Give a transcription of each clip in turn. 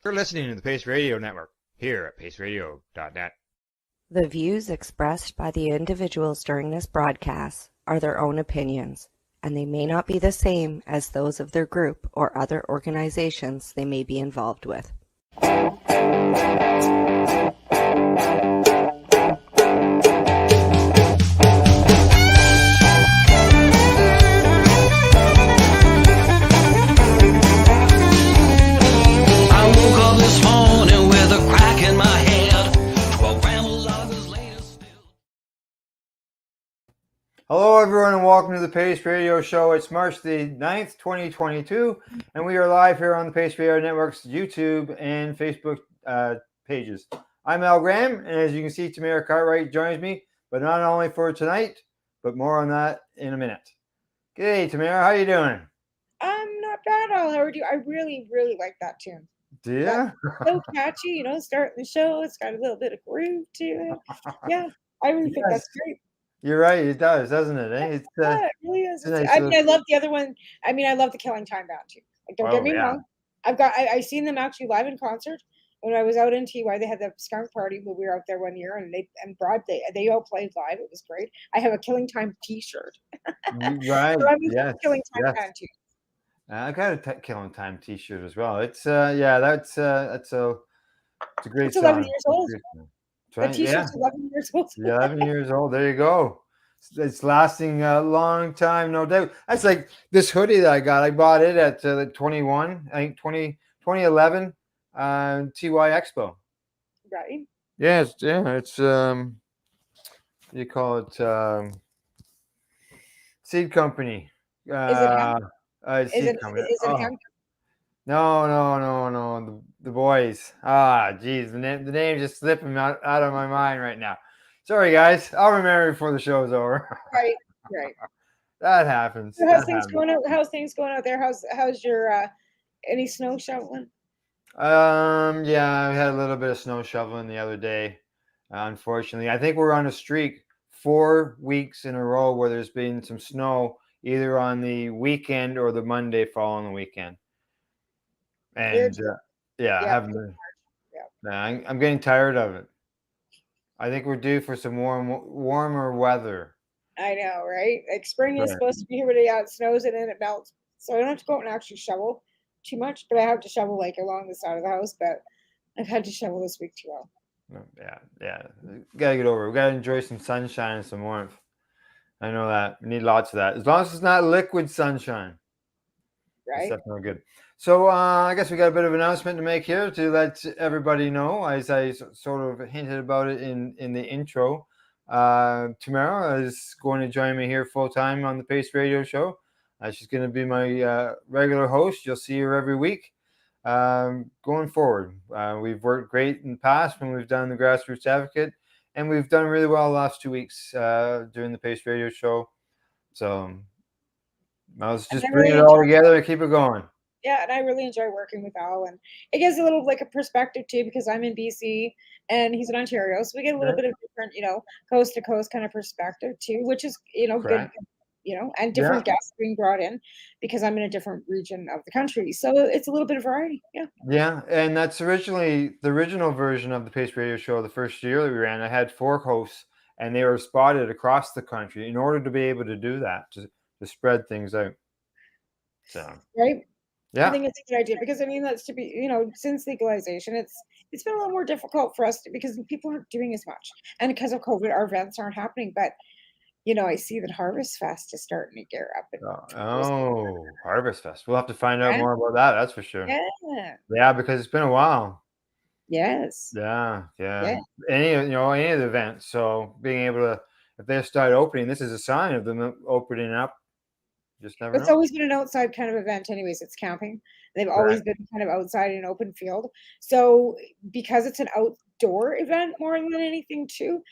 You're listening to the Pace Radio Network here at paceradio.net. The views expressed by the individuals during this broadcast are their own opinions, and they may not be the same as those of their group or other organizations they may be involved with. Hello, everyone, and welcome to the Pace Radio Show. It's March the 9th, 2022, and we are live here on the Pace Radio Network's YouTube and Facebook pages. I'm Al Graham, and as you can see, Tamara Cartwright joins me, but not only for tonight, but more on that in a minute. G'day, Tamara. How you doing? I'm not bad, Al. How are you? I really, really like that tune. Do you? So catchy, you know, starting the show. It's got a little bit of groove to it. Yeah, I really think that's great. You're right. It does, doesn't it? Eh? It's, yeah, it really is. nice I mean, I love the other one. I mean, I love the Killing Time band too. Like, don't get me wrong. I seen them actually live in concert when I was out in TY. They had the skunk party when we were out there one year, and they all played live. It was great. I have a Killing Time T-shirt. Right. So yes. Killing Time band too. I got a Killing Time T-shirt as well. It's it's a great it's 11 song. years old. Right. The T-shirt's 11 years old. 11 years old. There you go. It's lasting a long time, no doubt. That's like this hoodie that I got. I bought it at the 2011 TY Expo. Right. It's you call it Seed Company. Is it hemp? Is it hemp? No. The boys. Geez, the name just slipping out of my mind right now. Sorry, guys. I'll remember before the show's over. Right. That happens. So how's things going out there? How's your any snow shoveling? Yeah, I had a little bit of snow shoveling the other day. Unfortunately, I think we're on a streak 4 weeks in a row where there's been some snow either on the weekend or the Monday following the weekend. And I'm getting tired of it. I think we're due for some warmer weather. I know, right? Like spring is supposed to be here, but it snows and then it melts. So I don't have to go out and actually shovel too much, but I have to shovel like along the side of the house. But I've had to shovel this week too. Yeah. Gotta get over it. We gotta enjoy some sunshine and some warmth. I know that. We need lots of that. As long as it's not liquid sunshine. Right. That's definitely good. So I guess we got a bit of an announcement to make here to let everybody know, as I sort of hinted about it in the intro. Tamara is going to join me here full time on the Pace Radio Show. She's going to be my regular host. You'll see her every week going forward. We've worked great in the past when we've done the Grassroots Advocate, and we've done really well the last 2 weeks doing the Pace Radio Show. So let's just bring it all together and keep it going. Yeah, and I really enjoy working with Al, and it gives a little like a perspective too, because I'm in BC and he's in Ontario, so we get a little bit of different, coast to coast kind of perspective too, which is good, and different guests being brought in because I'm in a different region of the country, so it's a little bit of variety. Yeah, and that's originally the original version of the Pace Radio Show. The first year that we ran, I had 4 hosts, and they were spotted across the country in order to be able to do that, to spread things out. So right. Yeah. I think it's a good idea because that's to be, since legalization, it's been a little more difficult for us because people aren't doing as much, and because of COVID, our events aren't happening. But I see that Harvest Fest is starting to gear up. Harvest Fest! We'll have to find out more about that. That's for sure. Yeah, because it's been a while. Yes. Yeah. Any of the events. So being able to, if they start opening, this is a sign of them opening up. It's always been an outside kind of event anyways. It's camping. They've always been kind of outside in an open field. So because it's an outdoor event more than anything too,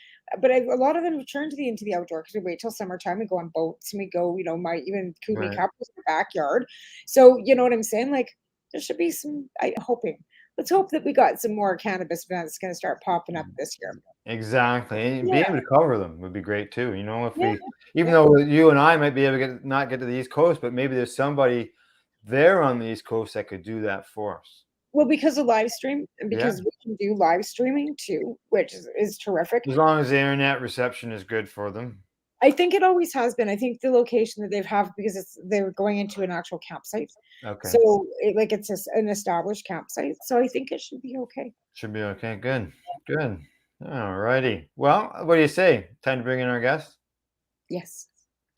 but a lot of them return into the outdoor because we wait till summertime. We go on boats and we go, might even Kootenai Campbellford in the backyard. So you know what I'm saying? Like there should be some, let's hope that we got some more cannabis events going to start popping up this year. Exactly. And being able to cover them would be great too. If we, even though you and I might be able to not get to the East Coast, but maybe there's somebody there on the East Coast that could do that for us. Well, because of live stream, and because we can do live streaming too, which is terrific. As long as the internet reception is good for them. I think it always has been. I think the location that they've have, because they're going into an actual campsite. Okay. So it's an established campsite. So I think it should be okay. Should be okay. Good. Good. All righty. Well, what do you say? Time to bring in our guest? Yes.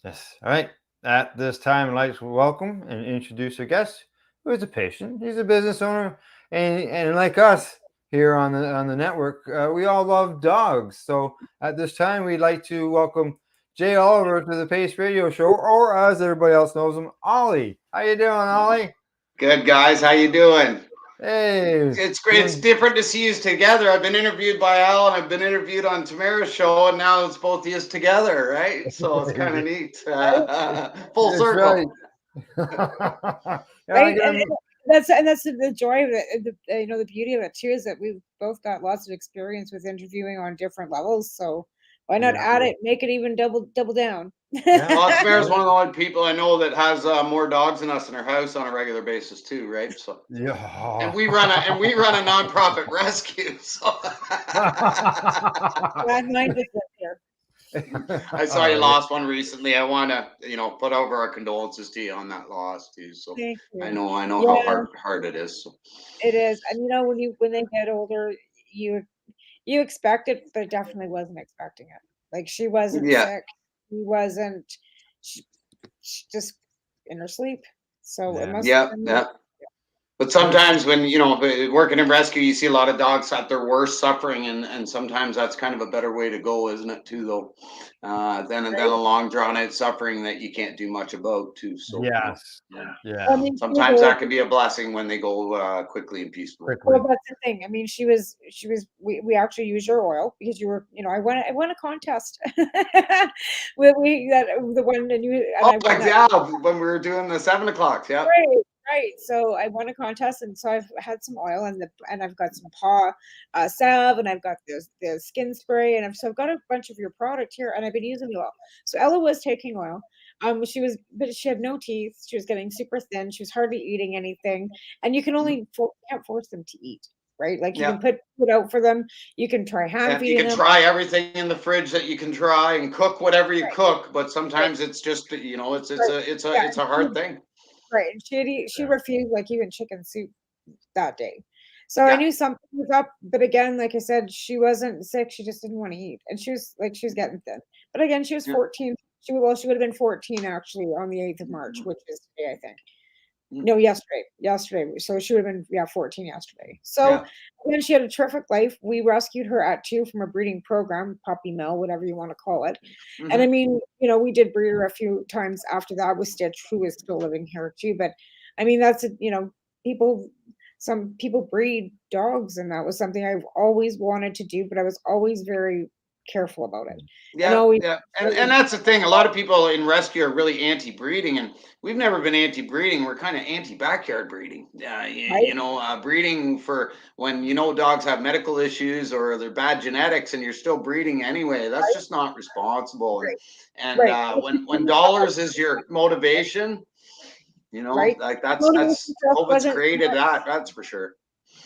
Yes. All right. At this time, I'd like to welcome and introduce our guest, who is a patient. He's a business owner, and like us here on the network, we all love dogs. So at this time, we'd like to welcome Jay Olver to the Pace Radio Show, or as everybody else knows him, Ollie. How you doing, Ollie? Good, guys. How you doing? Hey. It's great. It's different to see you together. I've been interviewed by Al, and I've been interviewed on Tamara's show, and now it's both of you together, right? So it's kind of neat. Full circle. Right. And that's the joy of it. The beauty of it too is that we've both got lots of experience with interviewing on different levels. So why not add it, make it even double down? Well, Tamara's one of the only people I know that has more dogs than us in her house on a regular basis too, right? So and we run a nonprofit rescue. So mine just went here. I saw you lost one recently. I want to, put over our condolences to you on that loss too. So I know how hard it is. So. It is, and when they get older, you expect it, but definitely wasn't expecting it. Like she wasn't sick. She wasn't. She just in her sleep. So it must. Yeah. But sometimes when, working in rescue, you see a lot of dogs at their worst suffering. And sometimes that's kind of a better way to go, isn't it, too, though? Than a long, drawn-out suffering that you can't do much about, too. So, yes. Yeah. I mean, sometimes that can be a blessing when they go quickly and peacefully. Well, that's the thing. I mean, we actually used your oil because you were, I won a contest. the one that you. And when we were doing the 7 o'clock, yeah. Right. So I won a contest, and so I've had some oil and I've got some paw salve, and I've got the skin spray, and I've got a bunch of your product here, and I've been using the oil. So Ella was taking oil. But she had no teeth. She was getting super thin. She was hardly eating anything, and you can only can't force them to eat. Right, like you can put out for them. You can try hand feeding them. You can try everything in the fridge that you can try, and cook whatever you cook. But sometimes it's just it's a hard thing. Right, and she refused like even chicken soup that day. So I knew something was up, but again, like I said, she wasn't sick. She just didn't want to eat, and she was getting thin. But again, she was 14. She would have been 14 actually on the 8th of March, which is today, I think. No, yesterday. So she would have been 14 yesterday. So then she had a terrific life. We rescued her at 2 from a breeding program, puppy mill, whatever you want to call it. Mm-hmm. And I mean, we did breed her a few times after that with Stitch, who is still living here too. But I mean, that's some people breed dogs, and that was something I've always wanted to do, but I was always very careful about it. And that's the thing. A lot of people in rescue are really anti-breeding, and we've never been anti-breeding. We're kind of anti-backyard breeding. Breeding for when dogs have medical issues or they're bad genetics, and you're still breeding anyway. That's just not responsible. And when dollars is your motivation, like that's COVID's created that. That's for sure.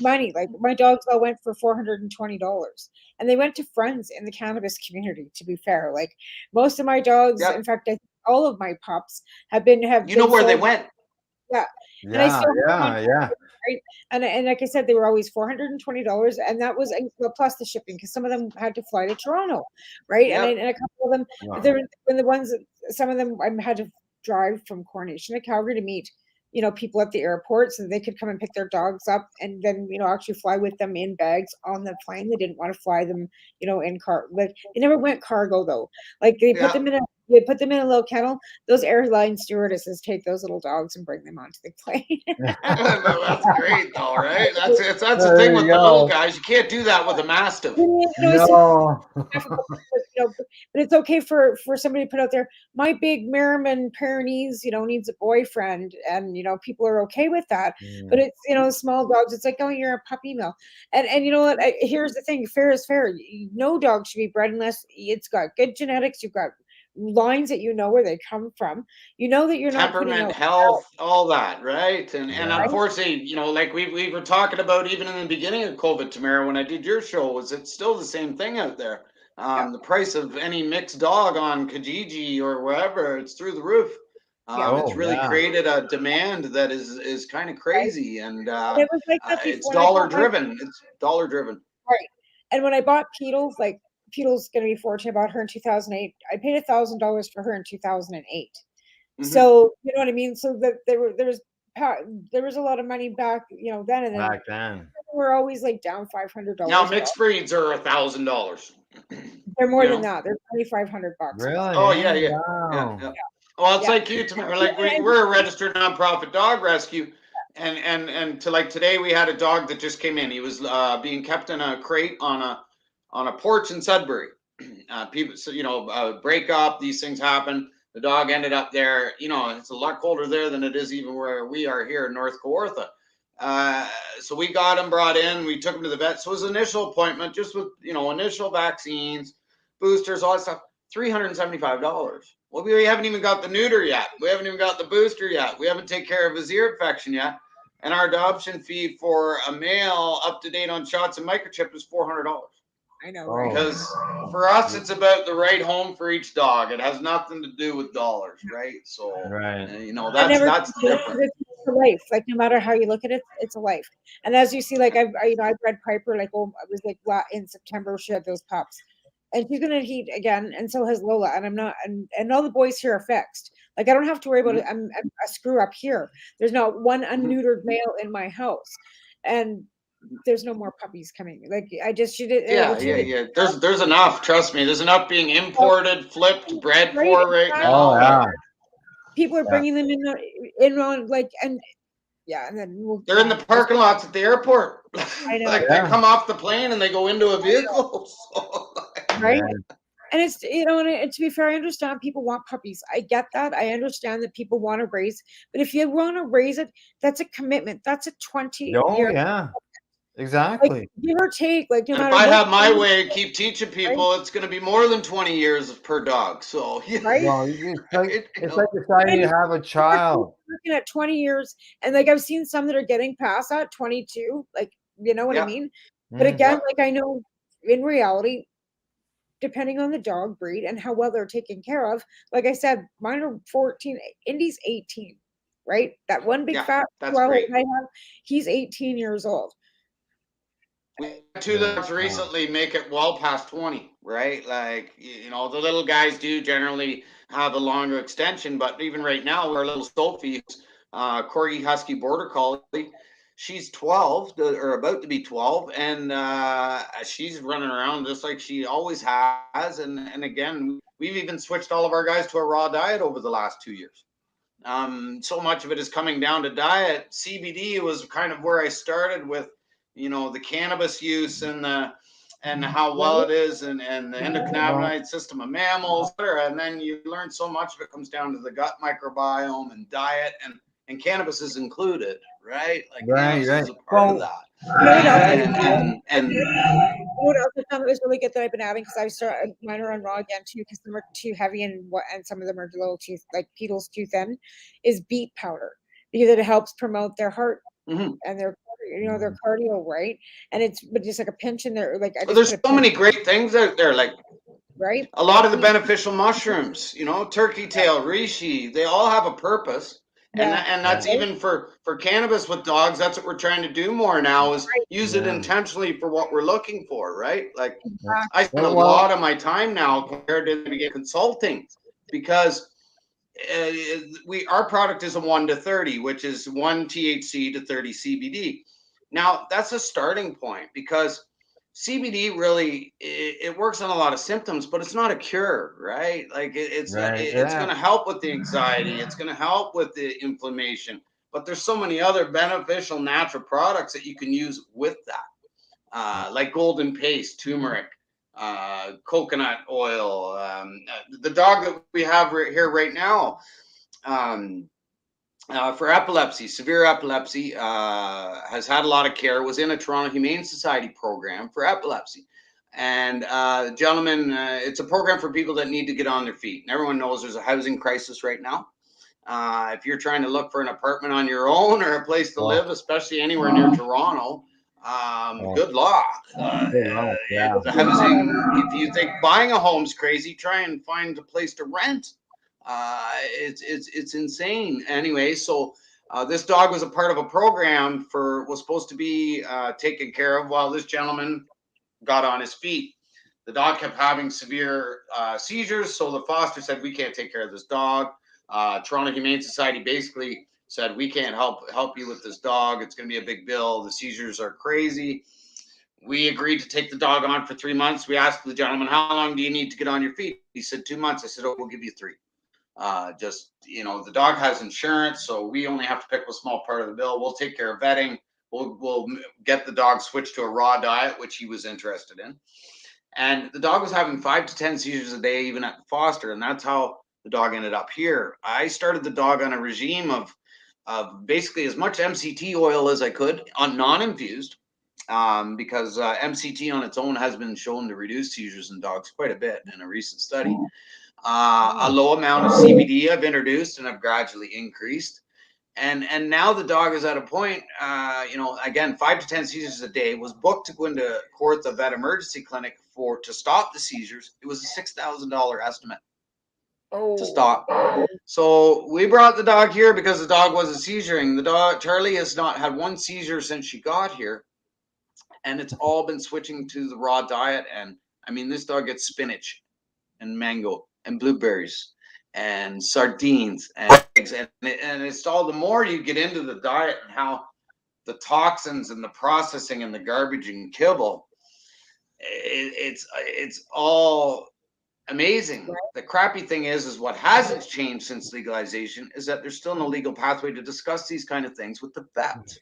Money, like my dogs all went for $420, and they went to friends in the cannabis community. To be fair, like most of my dogs, in fact, I think all of my pups have been where they went. Yeah. Right. And like I said, they were always $420, and that was plus the shipping, because some of them had to fly to Toronto, right? And a couple of them, some of them I had to drive from Coronation to Calgary to meet people at the airport so they could come and pick their dogs up, and then actually fly with them in bags on the plane. They didn't want to fly them in car. Like they never went cargo though. Like they put them in a little kennel. Those airline stewardesses take those little dogs and bring them onto the plane. That's great though, right? That's the thing with the little guys. You can't do that with a Mastiff. No. But it's okay for somebody to put out there, my big Merriman Pyrenees, needs a boyfriend, and people are okay with that. But it's small dogs. It's like, oh, you're a puppy mill, and you know what? Here's the thing: fair is fair. No dog should be bred unless it's got good genetics. You've got lines that you know where they come from. You know that you're not putting temperament, out health, all that, right? And Yeah. unfortunately, you know, like we were talking about even in the beginning of COVID, Tamara, when I did your show, was it's still the same thing out there. The price of any mixed dog on Kijiji or wherever, it's through the roof. It's really created a demand that is kind of crazy, and it was like that it's before. dollar driven. It's dollar driven. Right. And when I bought Peedles, like Peedles going to be fortunate about her in 2008. I paid $1,000 for her in 2008. So you know what I mean. So that there was a lot of money back, you know, then, and then Back then. we're always like down $500. Now mixed breeds are $1,000. They're more than that. They're $2,500. Really? Oh yeah. Wow. Well, it's like you, Tamara. Like we're a registered nonprofit dog rescue, and to like today we had a dog that just came in. He was being kept in a crate on a porch in Sudbury. People, so you know, break up. These things happen. The dog ended up there. You know, it's a lot colder there than it is even where we are here in North Kawartha. So we got him brought in. We took him to the vet. So his initial appointment, just with initial vaccines, boosters, all that stuff, $375. Well, we haven't even got the neuter yet. We haven't even got the booster yet. We haven't taken care of his ear infection yet. And our adoption fee for a male up to date on shots and microchip is $400. I know, right? Because for us, it's about the right home for each dog. It has nothing to do with dollars, right? So, that's different. It's a life. Like no matter how you look at it, it's a life. And as you see, like I've bred Piper. Like I was like in September she had those pups, and she's gonna heat again, and so has Lola. And I'm not, and all the boys here are fixed. Like I don't have to worry about it. I'm a screw up here. There's not one unneutered male in my house, and there's no more puppies coming. Like I just should. Yeah. There's enough. Trust me. There's enough being imported, flipped, bred for right now. Oh yeah. People are bringing them in on like and then they're in the parking lots at the airport. I know. Like they come off the plane and they go into a vehicle. Right. And it's and to be fair, I understand people want puppies. I get that. I understand that people want to raise, but if you want to raise it, that's a commitment. That's a 20-year. Yeah. Exactly. Like, give or take, like no matter if I have my way, keep teaching people, it's going to be more than 20 years per dog. So right. Well, it's like deciding to have a child. Looking at 20 years, and like I've seen some that are getting past that 22. Like you know what I mean. But again, like I know in reality, depending on the dog breed and how well they're taken care of, like I said, mine are 14. Indy's 18. Right, that one big fat Chihuahua I have, he's 18 years old. We had two dogs recently make it well past 20, right? Like, the little guys do generally have a longer extension, but even right now, our little Sophie, Corgi Husky Border Collie, she's 12 or about to be 12, and she's running around just like she always has. And again, we've even switched all of our guys to a raw diet over the last 2 years. So much of it is coming down to diet. CBD was kind of where I started with, the cannabis use and how well it is and the endocannabinoid system of mammals, etc. And then you learn so much of it comes down to the gut microbiome and diet, and cannabis is included, right? Like cannabis is a part of that. And what else I found that was really good that I've been adding, because I started mine are on raw again too, because some are too heavy and some of them are a little too Peedles too thin, is beet powder, because it helps promote their heart and their their cardio, right? And it's just like a pinch in there. Like there's so many great things out there, like right. A lot of the beneficial mushrooms, turkey tail, reishi, they all have a purpose. And that's even for cannabis with dogs. That's what we're trying to do more now, is use it intentionally for what we're looking for, right? Like I spend a lot of my time now compared to consulting, because our product is a 1 to 30, which is 1 THC to 30 CBD. Now that's a starting point, because CBD really it works on a lot of symptoms, but it's not a cure, right? Like it's going to help with the anxiety, it's going to help with the inflammation, but there's so many other beneficial natural products that you can use with that, like golden paste, turmeric, coconut oil. The dog that we have here right now, for epilepsy, severe epilepsy, has had a lot of care, was in a Toronto Humane Society program for epilepsy. And gentlemen, it's a program for people that need to get on their feet. And everyone knows there's a housing crisis right now. If you're trying to look for an apartment on your own or a place to live, especially anywhere near Toronto, good luck. The housing, if you think buying a home's crazy, try and find a place to rent. It's insane. Anyway, so this dog was a part of a program was supposed to be taken care of while this gentleman got on his feet. The dog kept having severe seizures, so the foster said, we can't take care of this dog. Toronto Humane Society basically said, we can't help you with this dog. It's going to be a big bill. The seizures are crazy. We agreed to take the dog on for 3 months. We asked the gentleman, how long do you need to get on your feet? He said 2 months. I said, oh, we'll give you 3. The dog has insurance, so we only have to pick up a small part of the bill. We'll take care of vetting. We'll get the dog switched to a raw diet, which he was interested in. And the dog was having 5 to 10 seizures a day, even at the foster. And that's how the dog ended up here. I started the dog on a regime of basically as much MCT oil as I could, on non-infused, because MCT on its own has been shown to reduce seizures in dogs quite a bit in a recent study. A low amount of CBD I've introduced and I've gradually increased. And now the dog is at a point, again, 5 to 10 seizures a day, was booked to go into Kawartha Vet Emergency Clinic to stop the seizures. It was a $6,000 estimate to stop. So we brought the dog here because the dog wasn't seizuring. The dog, Charlie, has not had one seizure since she got here. And it's all been switching to the raw diet. And I mean, this dog gets spinach and mango and blueberries and sardines and eggs, and it's all, the more you get into the diet and how the toxins and the processing and the garbage and kibble, it's all amazing. Right. The crappy thing is what hasn't changed since legalization is that there's still no legal pathway to discuss these kind of things with the vet.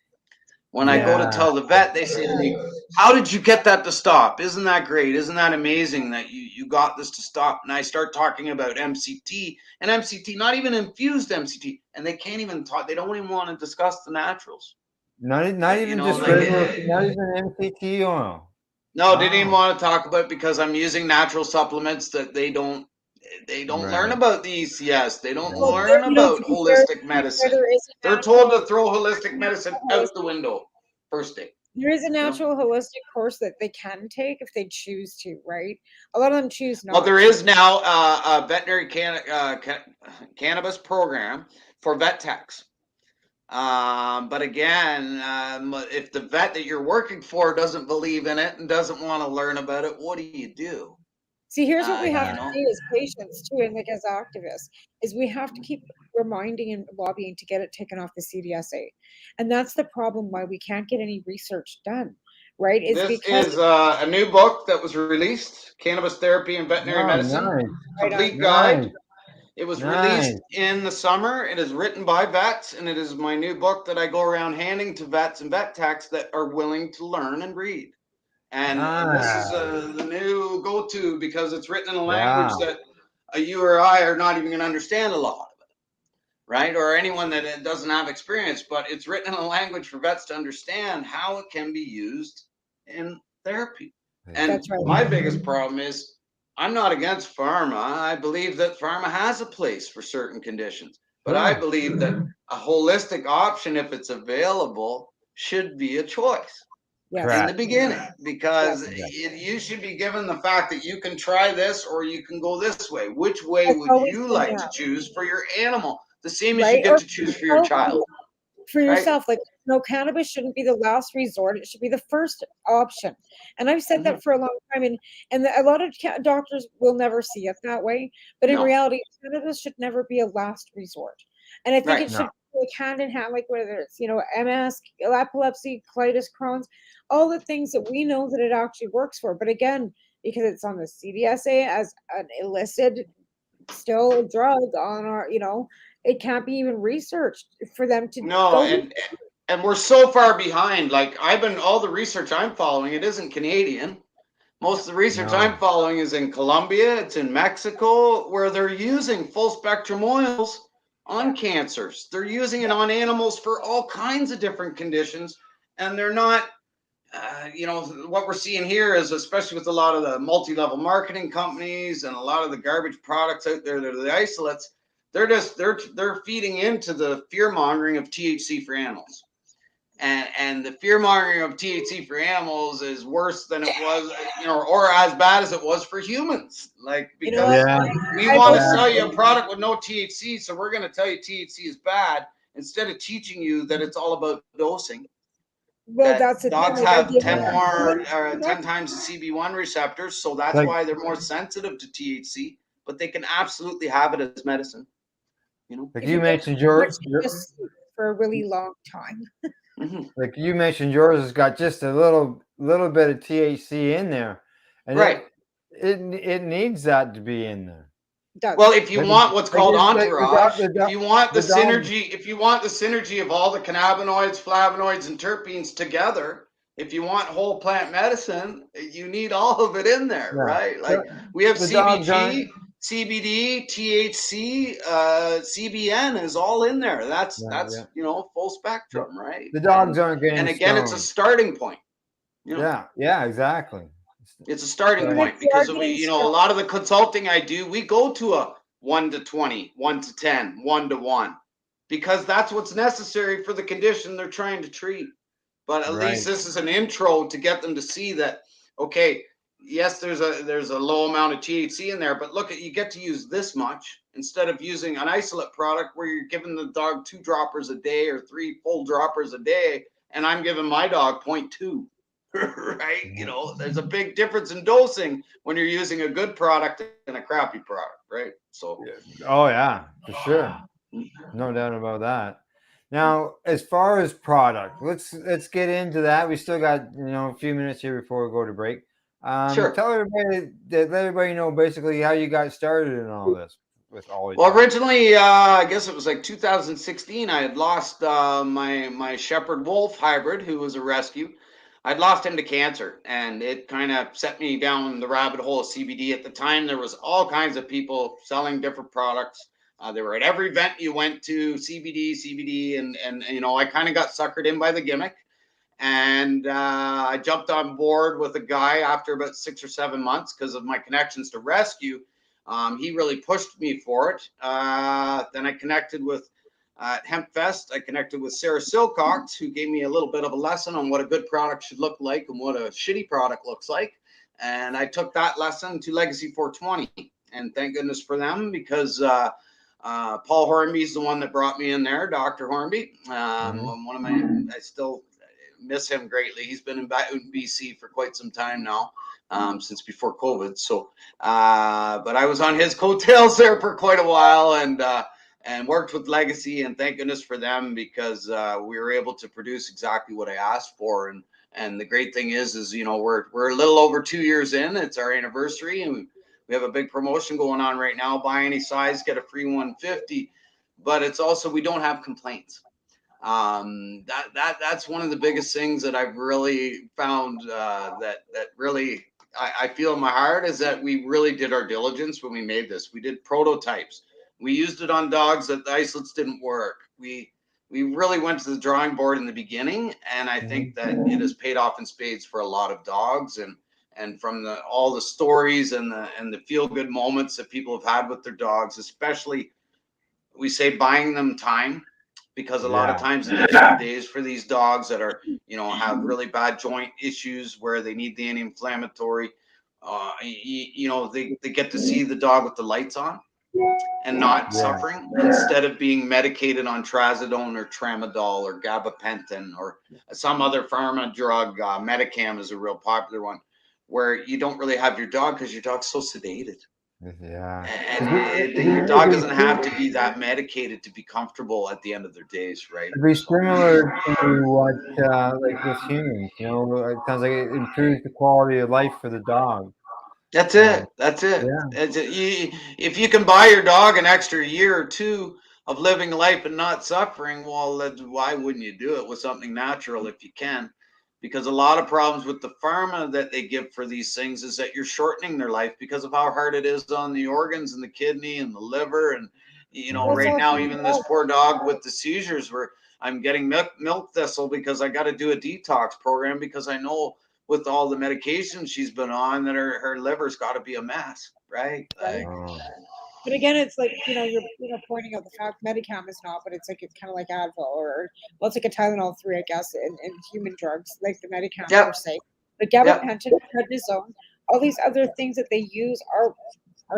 When I go to tell the vet, they say to me, how did you get that to stop? Isn't that great? Isn't that amazing that you got this to stop? And I start talking about MCT, and MCT, not even infused MCT, and they can't even talk. They don't even want to discuss the naturals. Not even MCT oil. No, they didn't even want to talk about it because I'm using natural supplements that they don't learn about the ECS. They don't learn about holistic medicine. They're told to throw holistic medicine out the window first day. There is a natural holistic course that they can take if they choose to, right? A lot of them choose not. Well, there is now a veterinary cannabis program for vet techs. But again, if the vet that you're working for doesn't believe in it and doesn't want to learn about it, what do you do? See, here's what we have to do as patients too, and like as activists, is we have to keep reminding and lobbying to get it taken off the CDSA. And that's the problem why we can't get any research done, right? This is a new book that was released, Cannabis Therapy and Veterinary Medicine, Complete Guide. It was released in the summer. It is written by vets, and it is my new book that I go around handing to vets and vet techs that are willing to learn and read. And this is the new go-to because it's written in a language that you or I are not even going to understand a lot of it, right? Or anyone that doesn't have experience, but it's written in a language for vets to understand how it can be used in therapy. And my biggest problem is I'm not against pharma. I believe that pharma has a place for certain conditions, but I believe that a holistic option, if it's available, should be a choice. In the beginning, because you should be given the fact that you can try this or you can go this way. Which way would you like to choose for your animal? The same as you get to choose for your child. For yourself, like, no, cannabis shouldn't be the last resort. It should be the first option. And I've said that for a long time. And a lot of doctors will never see it that way. But in reality, cannabis should never be a last resort. And I think it should like hand in hand, like whether it's, MS, epilepsy, colitis, Crohn's, all the things that we know that it actually works for. But again, because it's on the CDSA as an illicit still drug on our, it can't be even researched for them to and we're so far behind. Like all the research I'm following, it isn't Canadian. Most of the research I'm following is in Colombia, it's in Mexico, where they're using full spectrum oils on cancers. They're using it on animals for all kinds of different conditions, and they're not what we're seeing here is, especially with a lot of the multi-level marketing companies and a lot of the garbage products out there that are the isolates, they're feeding into the fear mongering of THC for animals. And the fear mongering of THC for animals is worse than it was, or as bad as it was for humans. Like, because we want to sell you a product with no THC, so we're going to tell you THC is bad instead of teaching you that it's all about dosing. Well, that's the dogs thing. have 10 times the CB1 receptors, so that's why they're more sensitive to THC. But they can absolutely have it as medicine. Like you mentioned, yours for a really long time. Like you mentioned, yours has got just a little bit of THC in there, and it needs that to be in there. Well, if you want what's called entourage, if you want the synergy of all the cannabinoids, flavonoids, and terpenes together, if you want whole plant medicine, you need all of it in there, right? Like we have CBG, CBD, THC, CBN is all in there. That's full spectrum, right? The dogs aren't getting and again, it's a starting point. Yeah, exactly. It's a starting point because a lot of the consulting I do, we go to a 1 to 20, 1 to 10, 1 to 1, because that's what's necessary for the condition they're trying to treat. But at least this is an intro to get them to see that, okay, yes, there's a low amount of THC in there, but look, you get to use this much instead of using an isolate product where you're giving the dog 2 droppers a day or 3 full droppers a day, and I'm giving my dog 0.2. Right? There's a big difference in dosing when you're using a good product and a crappy product, right? So oh yeah, for sure, no doubt about that. Now, as far as product, let's get into that. We still got a few minutes here before we go to break. Sure. Let everybody know basically how you got started in all this with OliDog. Well, originally, I guess it was like 2016. I had lost my Shepherd Wolf hybrid, who was a rescue. I'd lost him to cancer, and it kind of set me down the rabbit hole of CBD. At the time, there was all kinds of people selling different products. They were at every event you went to, CBD, and I kind of got suckered in by the gimmick. And I jumped on board with a guy after about 6 or 7 months because of my connections to rescue. He really pushed me for it. Then I connected with Hemp Fest. I connected with Sarah Silcox, who gave me a little bit of a lesson on what a good product should look like and what a shitty product looks like. And I took that lesson to Legacy 420. And thank goodness for them, because Paul Hornby is the one that brought me in there, Dr. Hornby. I still miss him greatly. He's been in BC for quite some time now. Since before COVID. So, but I was on his coattails there for quite a while, and worked with Legacy, and thank goodness for them, because we were able to produce exactly what I asked for. And the great thing is we're a little over 2 years in. It's our anniversary, and we have a big promotion going on right now. Buy any size, get a free 150. But it's also, we don't have complaints. That's one of the biggest things that I've really found that really I feel in my heart, is that we really did our diligence when we made this. We did prototypes. We used it on dogs that the isolates didn't work. We really went to the drawing board in the beginning, and I think that it has paid off in spades for a lot of dogs. And from all the stories and the feel good moments that people have had with their dogs, especially, we say buying them time. Because a lot of times in the tough days for these dogs that are, have really bad joint issues where they need the anti-inflammatory, they get to see the dog with the lights on and not suffering, instead of being medicated on trazodone or tramadol or gabapentin or some other pharma drug. Medicam is a real popular one, where you don't really have your dog because your dog's so sedated. Yeah, and your dog doesn't have to be that medicated to be comfortable at the end of their days, right? It'd be similar to what, like with humans, it sounds like it improves the quality of life for the dog. That's it. Yeah. If you can buy your dog an extra year or 2 of living life and not suffering, well, why wouldn't you do it with something natural if you can? Because a lot of problems with the pharma that they give for these things is that you're shortening their life because of how hard it is on the organs and the kidney and the liver. And, right now, even this poor dog with the seizures, I'm getting milk thistle because I got to do a detox program because I know with all the medications she's been on that her liver's got to be a mess, right? Like, but again, it's like, you're pointing out the fact Medicam is not, but it's kind of like Advil well, it's like a Tylenol 3, I guess, and human drugs like the Medicam per se. But gabapentin, prednisone, all these other things that they use are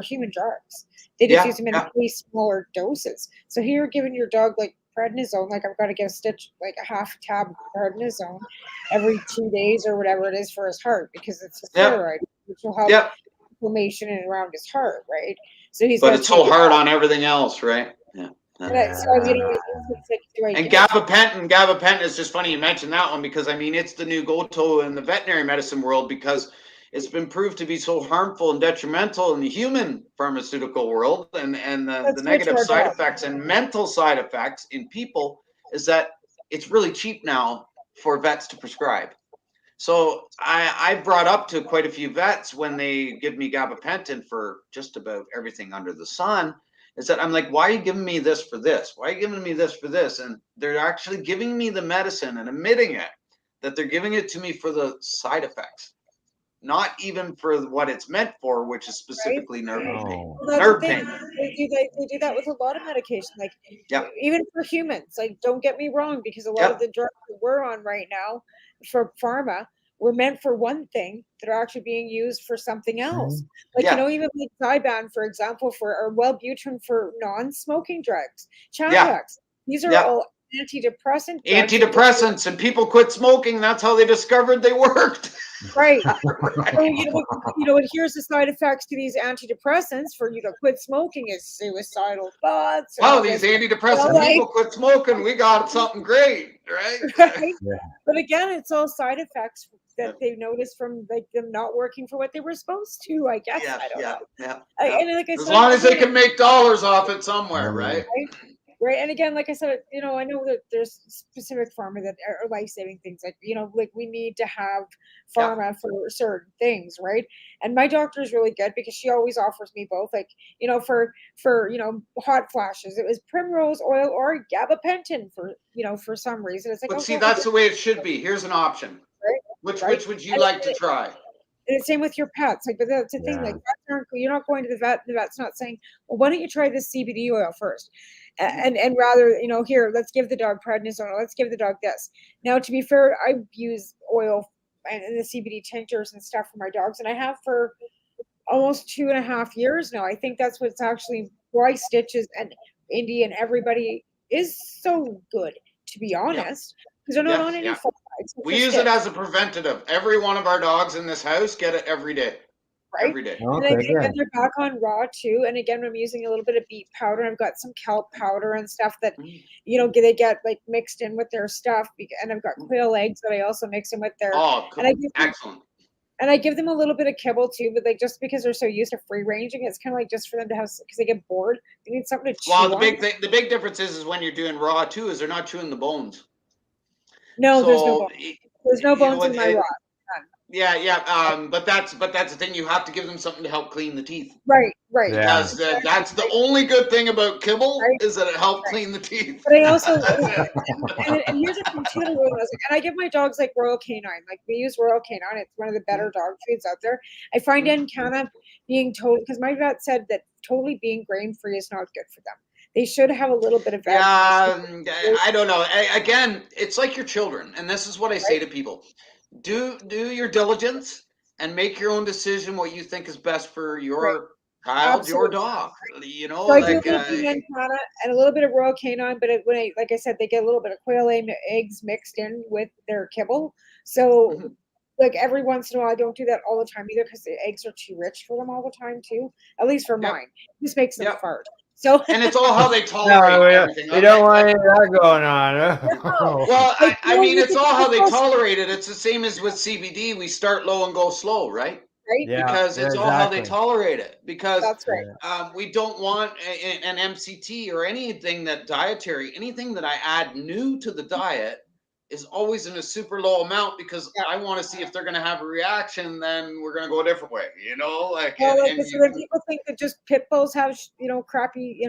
human drugs. They just use them in way smaller doses. So here you're giving your dog like prednisone, like I've got to get a stitch, like a half tab of prednisone every 2 days or whatever it is for his heart, because it's a steroid, which will help inflammation and around his heart, right? So but it's so hard on everything else, right? Yeah. So, and gabapentin is just funny you mentioned that one, because I mean it's the new go-to in the veterinary medicine world, because it's been proved to be so harmful and detrimental in the human pharmaceutical world, and the negative side effects and mental side effects in people is that it's really cheap now for vets to prescribe. So I brought up to quite a few vets when they give me gabapentin for just about everything under the sun, is that I'm like, why are you giving me this for this? Why are you giving me this for this? And they're actually giving me the medicine and admitting it, that they're giving it to me for the side effects, not even for what it's meant for, which is specifically nerve pain. Nerve pain. They do that with a lot of medication, like even for humans. Like, don't get me wrong, because a lot of the drugs that we're on right now for pharma were meant for one thing that are actually being used for something else. Like, even like Zyban, for example, or Wellbutrin for non-smoking drugs, Chaplex. These are all antidepressants, and people quit smoking. That's how they discovered they worked. Right. So, and here's the side effects to these antidepressants for you to quit smoking is suicidal thoughts. Wow, these antidepressant people quit smoking. We got something great, right? But again, it's all side effects that they've noticed from like them not working for what they were supposed to, I guess. I don't know. And like I said, as long as they can make dollars off it somewhere, right? Right. And again, like I said, I know that there's specific pharma that are life-saving things. Like, like we need to have pharma for certain things, right? And my doctor is really good because she always offers me both. Like, for hot flashes, it was primrose oil or gabapentin for some reason. It's like, but see, that's the way it should be. Here's an option. Right. Which would you like to try? And same with your pets. Like, but that's the thing. Like, you're not going to the vet. The vet's not saying, "Well, why don't you try this CBD oil first?" And rather, here, let's give the dog prednisone. Let's give the dog this. Now, to be fair, I use oil and the CBD tinctures and stuff for my dogs, and I have for almost 2.5 years now. I think that's what's actually why Stitches and Indy and everybody is so good, to be honest, because they're not on any. We use it as a preventative. Every one of our dogs in this house get it every day. Right? Every day. And they're back on raw too. And again, I'm using a little bit of beet powder. I've got some kelp powder and stuff that, they get like mixed in with their stuff. And I've got quail eggs that I also mix in with their. Oh, cool. Excellent. And I give them a little bit of kibble too, but like just because they're so used to free ranging, it's kind of like just for them to have, because they get bored. They need something to chew. Well, the big difference is when you're doing raw too, is they're not chewing the bones. No, there's no bones. There's no bones in my raw. But that's the thing. You have to give them something to help clean the teeth. Right. Because that's the only good thing about kibble is that it helps clean the teeth. But I also, and here's the thing too, and I give my dogs like Royal Canine. Like we use Royal Canine. It's one of the better dog foods out there. I find Encana being told, because my vet said that totally being grain free is not good for them. They should have a little bit of I don't know. Again, it's like your children, and this is what I say to people: do your diligence and make your own decision. What you think is best for your child, your dog. So I do Encana and a little bit of Royal Canine, but like I said, they get a little bit of quail eggs mixed in with their kibble. So. Like every once in a while, I don't do that all the time either because the eggs are too rich for them all the time too. At least for mine, it just makes them fart. So and it's all how they tolerate everything. We don't want any of that going on. Well, I mean, it's all how they tolerate it. It's the same as with CBD. We start low and go slow, right? Because it's all how they tolerate it. Because that's right. We don't want an MCT or anything anything that I add new to the diet is always in a super low amount because I want to see if they're going to have a reaction. Then we're going to go a different way, like, well, like and so you then can, people think that just pit bulls have crappy.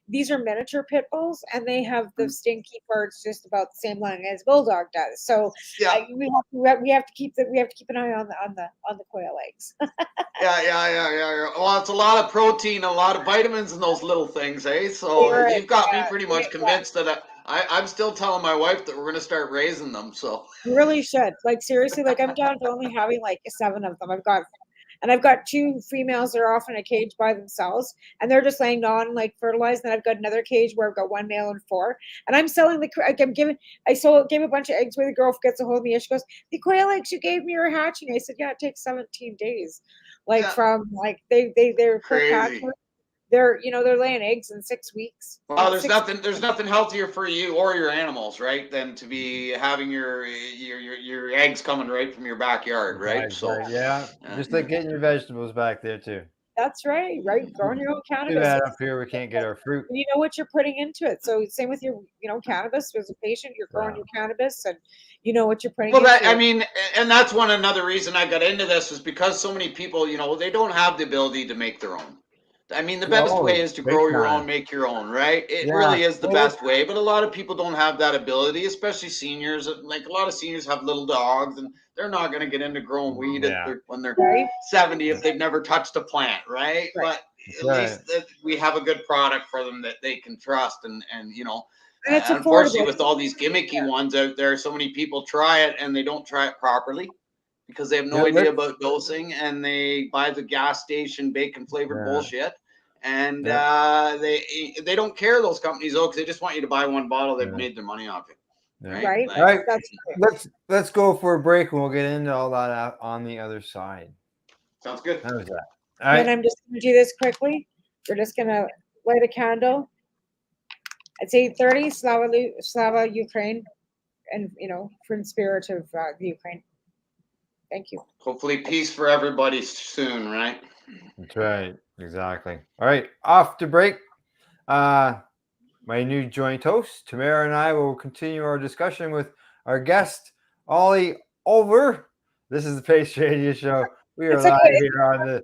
These are miniature pit bulls, and they have the stinky parts just about the same line as bulldog does. So yeah, we have to keep an eye on the quail eggs. yeah. Well, it's a lot of protein, a lot of vitamins in those little things, eh? So Right, you've got me yeah, pretty much convinced that I'm still telling my wife that we're going to start raising them. So you really should. Like seriously, like I'm down to only having like 7 of them. I've got 2 females that are off in a cage by themselves, and they're just laying on like fertilized. And I've got another cage where I've got 1 male and 4, and I'm selling gave a bunch of eggs where the girl gets a hold of me and she goes, "The quail eggs you gave me are hatching." I said, "Yeah, it takes 17 days." Like yeah, from like they're quick crazy. hatchers. They're laying eggs in 6 weeks. Well, Like there's 6 nothing healthier for you or your animals, right, than to be having your eggs coming right from your backyard, right? So, Yeah, just like getting your vegetables back there too. That's right, right? Growing your own Too cannabis. bad up here we can't get our fruit. You know what you're putting into it. So same with your, cannabis. As a patient, you're growing your cannabis, and you know what you're putting well, into I it. mean, and that's another reason I got into this is because so many people, they don't have the ability to make their own. I mean, the best way Oh, is to big grow your own, time. make your own, right? It Yeah. really is the Well, best way, but a lot of people don't have that ability, especially seniors. Like a lot of seniors have little dogs, and they're not going to get into growing weed yeah. when they're Right? 70 if they've never touched a plant, right? Right. But That's at right. least we have a good product for them that they can trust, and And it's unfortunately, affordable. with all these gimmicky ones out there, so many people try it and they don't try it properly because they have no Yeah, idea about dosing and they buy the gas station bacon flavored yeah. bullshit. And Yeah. they don't care, those companies, though, because they just want you to buy one bottle. They've Yeah. made their money off it, Yeah. right? Right? All right. That's right. Let's go for a break and we'll get into all that on the other side. Sounds good. How's that? All Then right. I'm just going to do this quickly. We're just going to light a candle. It's 8:30. Slava Ukraine, and for the spirit of the Ukraine. Thank you. Hopefully, peace for everybody soon, right? That's right. Exactly. All right. Off to break. My new joint host, Tamara, and I will continue our discussion with our guest, Olver. This is the Pace Radio Show. We are live here on the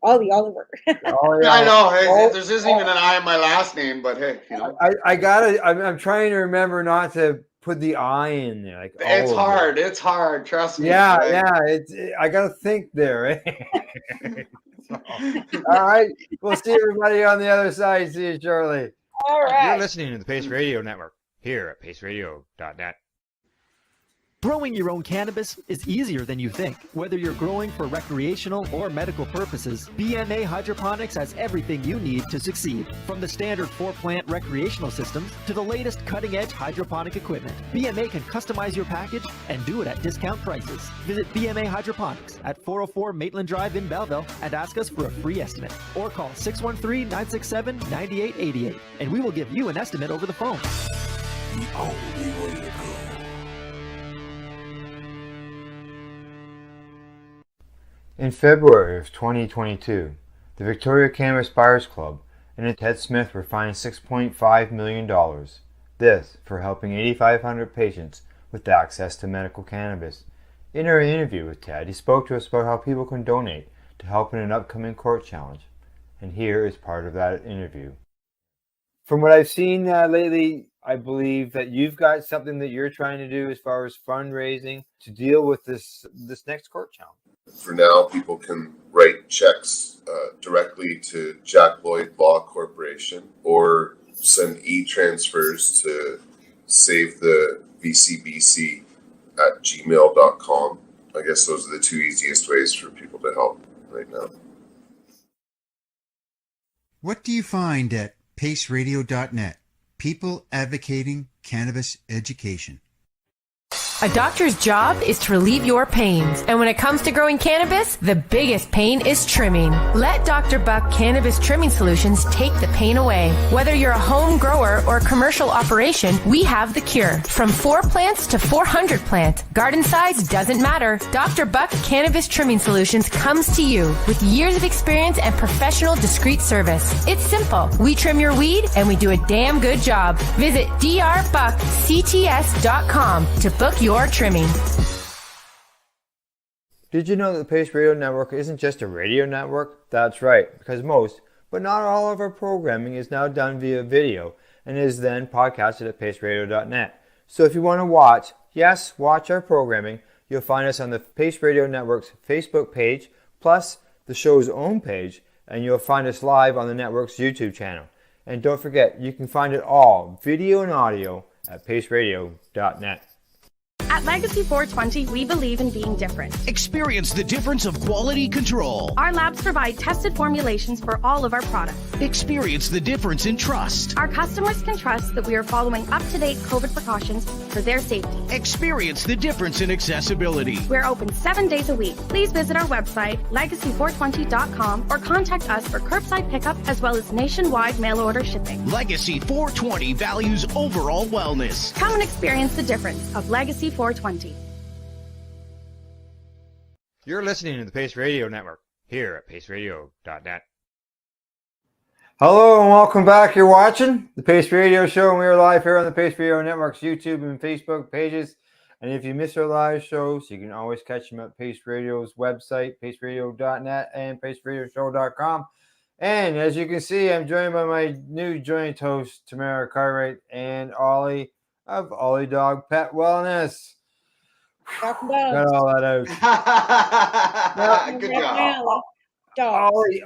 Oliver. I know. There isn't even an I in my last name, but hey, I'm trying to remember not to put the I in there. Like it's hard. It's hard. Trust me. Yeah, right? I gotta think there. So, all right. We'll see everybody on the other side. See you shortly. All right. You're listening to the Pace Radio Network here at paceradio.net. Growing your own cannabis is easier than you think. Whether you're growing for recreational or medical purposes, BMA Hydroponics has everything you need to succeed. From the standard 4-plant recreational systems to the latest cutting-edge hydroponic equipment, BMA can customize your package and do it at discount prices. Visit BMA Hydroponics at 404 Maitland Drive in Belleville and ask us for a free estimate. Or call 613-967-9888 and we will give you an estimate over the phone. The only way to go. In February of 2022, the Victoria Cannabis Buyers Club and Ted Smith were fined $6.5 million. This for helping 8,500 patients with access to medical cannabis. In our interview with Ted, he spoke to us about how people can donate to help in an upcoming court challenge. And here is part of that interview. From what I've seen lately, I believe that you've got something that you're trying to do as far as fundraising to deal with this next court challenge. For now, people can write checks directly to Jack Lloyd Law Corporation or send e-transfers to save the VCBC at gmail.com. I guess those are the 2 easiest ways for people to help right now. What do you find at paceradio.net? People advocating cannabis education. A doctor's job is to relieve your pains. And when it comes to growing cannabis, the biggest pain is trimming. Let Dr. Buck Cannabis Trimming Solutions take the pain away. Whether you're a home grower or a commercial operation, we have the cure. From 4 plants to 400 plants, garden size doesn't matter. Dr. Buck Cannabis Trimming Solutions comes to you with years of experience and professional discreet service. It's simple. We trim your weed and we do a damn good job. Visit drbuckcts.com to book your trimming. Did you know that the Pace Radio Network isn't just a radio network? That's right, because most, but not all of our programming is now done via video and is then podcasted at paceradio.net. So if you want to watch our programming, you'll find us on the Pace Radio Network's Facebook page, plus the show's own page, and you'll find us live on the network's YouTube channel. And don't forget, you can find it all, video and audio, at paceradio.net. At Legacy 420, we believe in being different. Experience the difference of quality control. Our labs provide tested formulations for all of our products. Experience the difference in trust. Our customers can trust that we are following up-to-date COVID precautions for their safety. Experience the difference in accessibility. We're open 7 days a week. Please visit our website, legacy420.com, or contact us for curbside pickup as well as nationwide mail order shipping. Legacy 420 values overall wellness. Come and experience the difference of Legacy 420. You're listening to the Pace Radio Network here at paceradio.net. Hello and welcome back. You're watching the Pace Radio Show, and we are live here on the Pace Radio Network's YouTube and Facebook pages. And if you miss our live shows, you can always catch them at Pace Radio's website, paceradio.net and paceradioshow.com. And as you can see, I'm joined by my new joint host, Tamara, Cartwright, and Ollie of OliDog Pet Wellness. Got all that out. Good job. Ollie,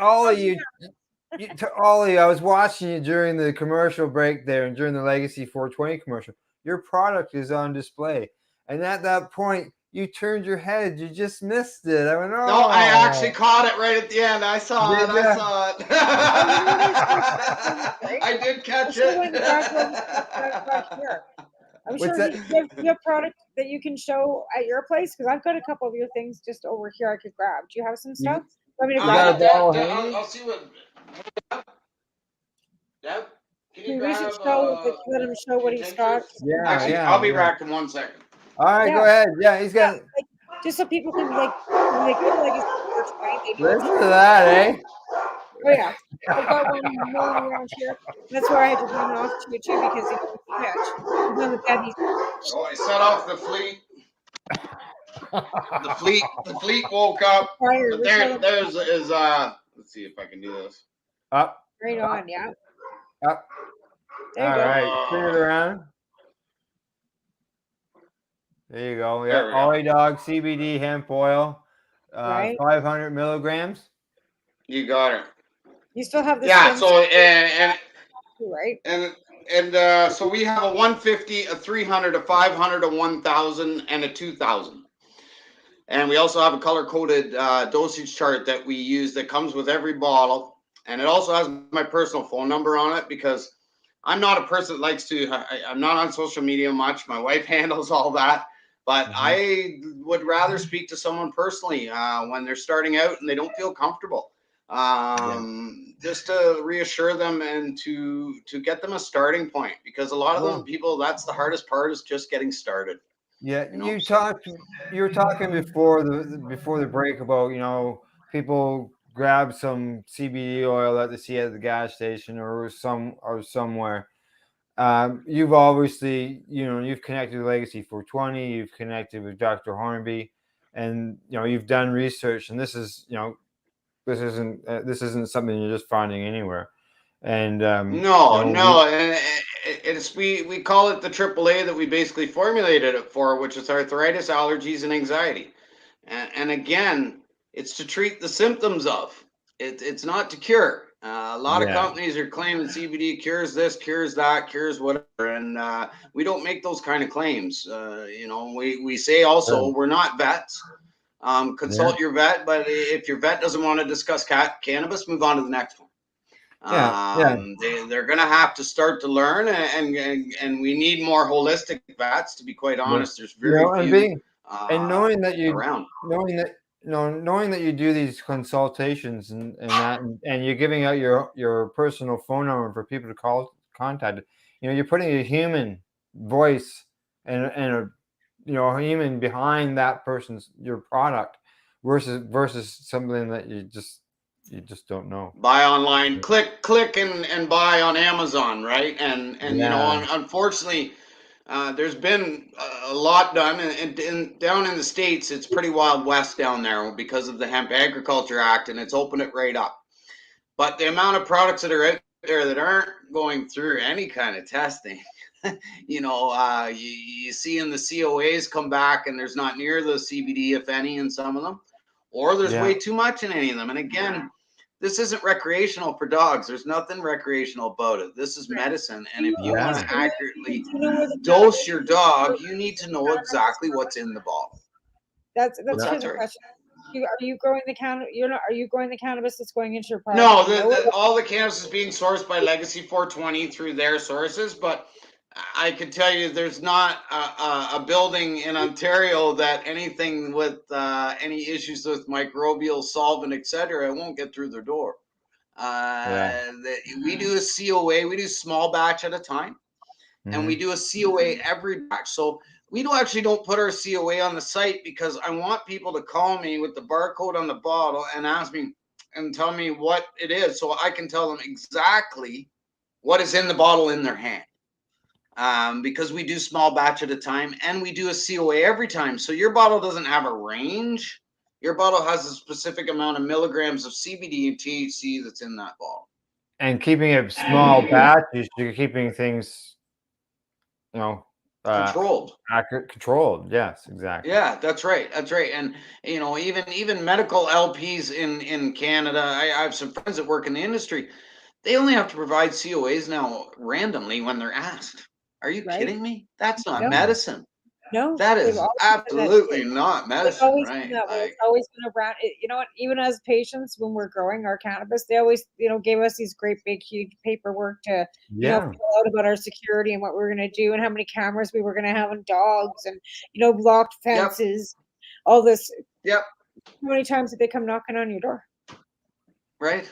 Ollie, I was watching you during the commercial break there and during the Legacy 420 commercial. Your product is on display. And at that point, you turned your head. You just missed it. I went, oh. No, I actually caught it right at the end. I saw it. I did catch it. I'm sure you have product that you can show at your place, because I've got a couple of your things just over here I could grab. Do you have some stuff? Want me to grab it? I'll see what. Deb, can you grab? Let him show what he's got. Yeah, actually, I'll be back in 1 second. All right, go ahead. Yeah, he's got. Just so people can when they go to Legacy 420. Listen to that, eh? Oh yeah, I've got one rolling around here. That's where I had to run off to it too, because it was catch. On the bed, I set off the fleet. The fleet woke up. But there's let's see if I can do this. Up. Right on, yeah. Up. All right, spin it around. There you go. Yeah, OliDog CBD hemp oil, 500 milligrams. You got it. You still have the so so we have a 150, a 300, a 500, a 1,000, and a 2,000. And we also have a color-coded dosage chart that we use that comes with every bottle. And it also has my personal phone number on it, because I'm not a person that likes to, I'm not on social media much. My wife handles all that. But I would rather speak to someone personally when they're starting out and they don't feel comfortable. Just to reassure them and to get them a starting point, because a lot of those people, that's the hardest part, is just getting started. Yeah, you were talking before the break about, people grab some CBD oil that they see at the gas station or somewhere. You've obviously, you've connected with Legacy 420, you've connected with Dr. Hornby, and you've done research, and this isn't something you're just finding anywhere. And we call it the AAA that we basically formulated it for, which is arthritis, allergies, and anxiety. And again, it's to treat the symptoms of it. It's not to cure. A lot of companies are claiming CBD cures this, cures that, cures whatever, and we don't make those kind of claims. We say also we're not vets. Consult your vet, but if your vet doesn't want to discuss cannabis, move on to the next one. They're going to have to start to learn, and we need more holistic vets. To be quite honest, there's very few knowing that you around. knowing that you do these consultations and you're giving out your personal phone number for people to contact. You're putting a human voice and a a human behind that your product versus something that you just don't know. Buy online, click and buy on Amazon, right? And unfortunately, there's been a lot done, and down in the States, it's pretty Wild West down there because of the Hemp Agriculture Act, and it's opened it right up. But the amount of products that are out there that aren't going through any kind of testing, you see in the COAs come back, and there's not near the CBD, if any, in some of them, or there's way too much in any of them. And again, this isn't recreational for dogs. There's nothing recreational about it. This is medicine. And if you want to accurately dose your dog, you need to know exactly what's in the bottle. That's the question. Are you growing the Are you growing the cannabis that's going into your product? No, all the cannabis is being sourced by Legacy 420 through their sources, but I can tell you there's not a building in Ontario that anything with any issues with microbial solvent, etc., won't get through their door. We do a COA, we do small batch at a time, and we do a COA every batch. So we don't put our COA on the site because I want people to call me with the barcode on the bottle and ask me and tell me what it is, so I can tell them exactly what is in the bottle in their hand. Because we do small batch at a time, and we do a COA every time. So your bottle doesn't have a range. Your bottle has a specific amount of milligrams of CBD and THC that's in that bottle. And keeping it small batches, you're keeping things, controlled. Controlled. Yes, exactly. Yeah, that's right. That's right. And even medical LPs in Canada, I have some friends that work in the industry. They only have to provide COAs now randomly when they're asked. Are you kidding me? That's not medicine. No, that is absolutely not medicine, right? It's always been around. You know what? Even as patients, when we're growing our cannabis, they always, gave us these great big huge paperwork to, fill out about our security and what we were going to do and how many cameras we were going to have on dogs and, locked fences, all this. Yep. How many times did they come knocking on your door? Right.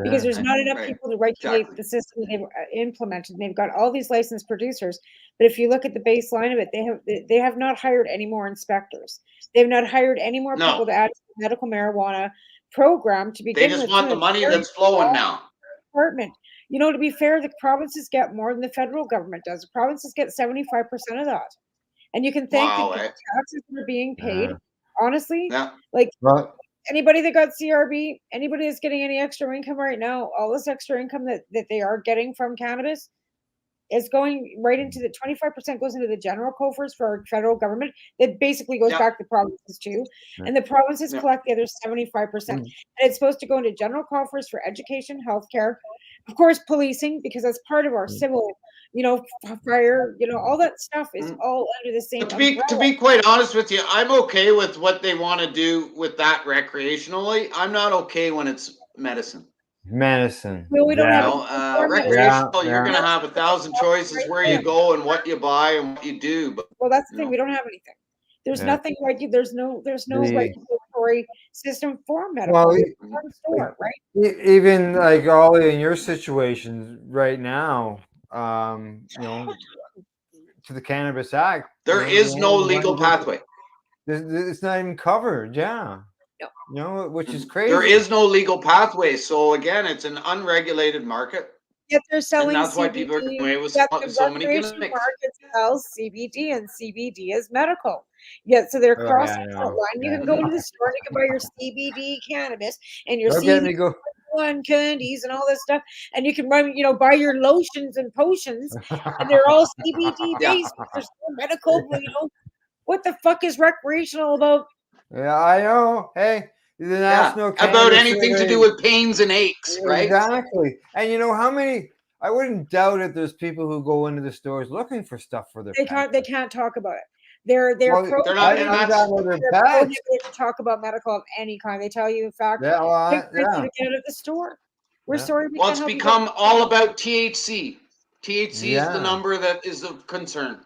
Because there's not enough people to regulate the system that they've implemented. And they've got all these licensed producers, but if you look at the baseline of it, they have not hired any more inspectors. They've not hired any more people to add to the medical marijuana program to begin with. They just want the money that's flowing now. Department. To be fair, the provinces get more than the federal government does. The provinces get 75% of that, and you can thank the taxes that are being paid. Honestly, anybody that got CRB, anybody that's getting any extra income right now, all this extra income that they are getting from cannabis is going right into the 25% goes into the general coffers for our federal government. That basically goes back to the provinces too. And the provinces collect the other 75%. And it's supposed to go into general coffers for education, healthcare, of course, policing, because that's part of our civil, fire, all that stuff is all under the same umbrella. To be quite honest with you, I'm okay with what they want to do with that recreationally. I'm not okay when it's medicine. Well, we don't have recreational. You're going to have 1,000 choices where you go and what you buy and what you do. But well, that's the thing. We don't have anything. There's nothing like there's no regulatory system for medical. Right? Even like Ollie, in your situation right now, to the Cannabis Act, there is no legal pathway. It's not even covered. Yeah. Which is crazy. There is no legal pathway. So again, it's an unregulated market. Yet they're selling. And that's why people are going away with so many gimmicks. Market sells CBD, and CBD is medical. Yet, so they're crossing that line. You can go to the store and you can buy your CBD cannabis and your CBD candies and all this stuff, and you can run, buy your lotions and potions, and they're all CBD based. There's no medical. What the fuck is recreational about? Yeah, I know. Hey, the national about anything to do with pains and aches, right? Exactly. And how many? I wouldn't doubt it. There's people who go into the stores looking for stuff for their. They can't talk about it. They're prohibited to talk about medical of any kind. They tell you, in fact, to get it at the store. We're sorry we Well, can't it's help you. become all about THC. THC is the Yeah. number that is of concern.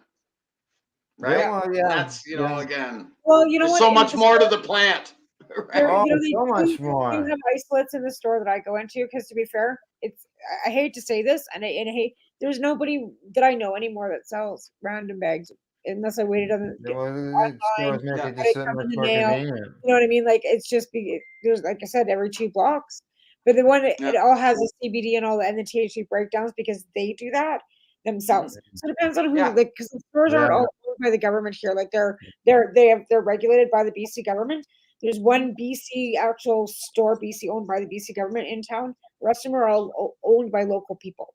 Right? Yeah, well, And yeah, that's, yeah. again, Well, you know there's what? so In much the more to store, the plant. there, Right? Oh, you know, they so much do more. have isolates in the store that I go into because, to be fair, I hate to say this, and I hate there's nobody that I know anymore that sells random bags unless I waited on Yeah, well, the online, stores make it had just it so come much in the more mail. convenient. You know what I mean? Like it's just there's, like I said, every 2 blocks. But the one it all has the CBD and all and the THC breakdowns because they do that themselves. So it depends on who, Yeah. like, because the stores aren't all owned by the government here. Like they're regulated by the BC government. There's one BC actual store, BC owned by the BC government in town. The rest of them are all owned by local people.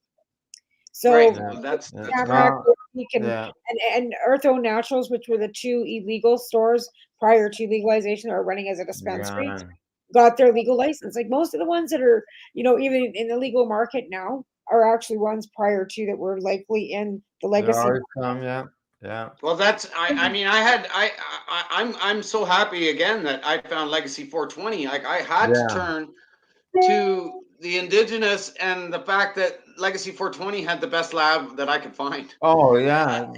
So Right. Well, that's Tamara and, yeah. and Eartho Naturals, which were the 2 illegal stores prior to legalization, are running as a dispensary, Gone. got their legal license. Like most of the ones that are, even in the legal market now are actually ones prior to that were likely in the There legacy. are some, yeah. Yeah. Well, that's I'm so happy again that I found Legacy 420. Like I had to turn to the indigenous and the fact that Legacy 420 had the best lab that I could find. Oh, yeah.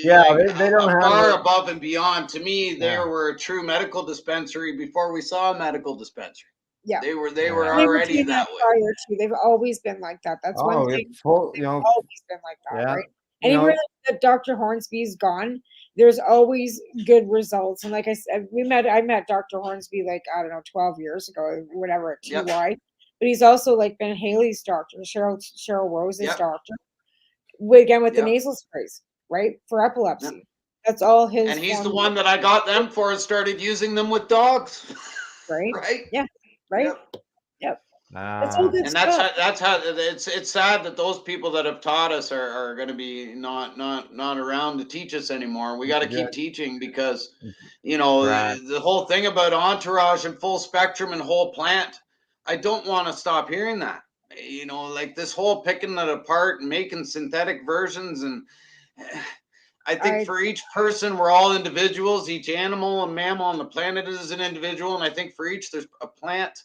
Yeah, they don't have far it. above and beyond. To me, they Yeah. were a true medical dispensary before we saw a medical dispensary. Yeah. They were They were already doing that way. prior to. They've always been like that. That's one Oh, thing. it's full, They've always been like that, yeah. right? Anywhere that Dr. Hornsby's gone, there's always good results. And like I said, I met Dr. Hornsby like, I don't know, 12 years ago, whatever, at TY. But he's also like been Haley's doctor, Cheryl Rose's doctor. Again with the nasal sprays, right? For epilepsy. That's all his. And he's the one that I got them for and started using them with dogs. Right. Right. Yeah. Right. Yep. That's all good and stuff. that's how it's sad that those people that have taught us are going to be not around to teach us anymore. We got to keep teaching because the whole thing about entourage and full spectrum and whole plant, I don't want to stop hearing that. Like this whole picking it apart and making synthetic versions, and I think for each person, we're all individuals. Each animal and mammal on the planet is an individual, and I think for each there's a plant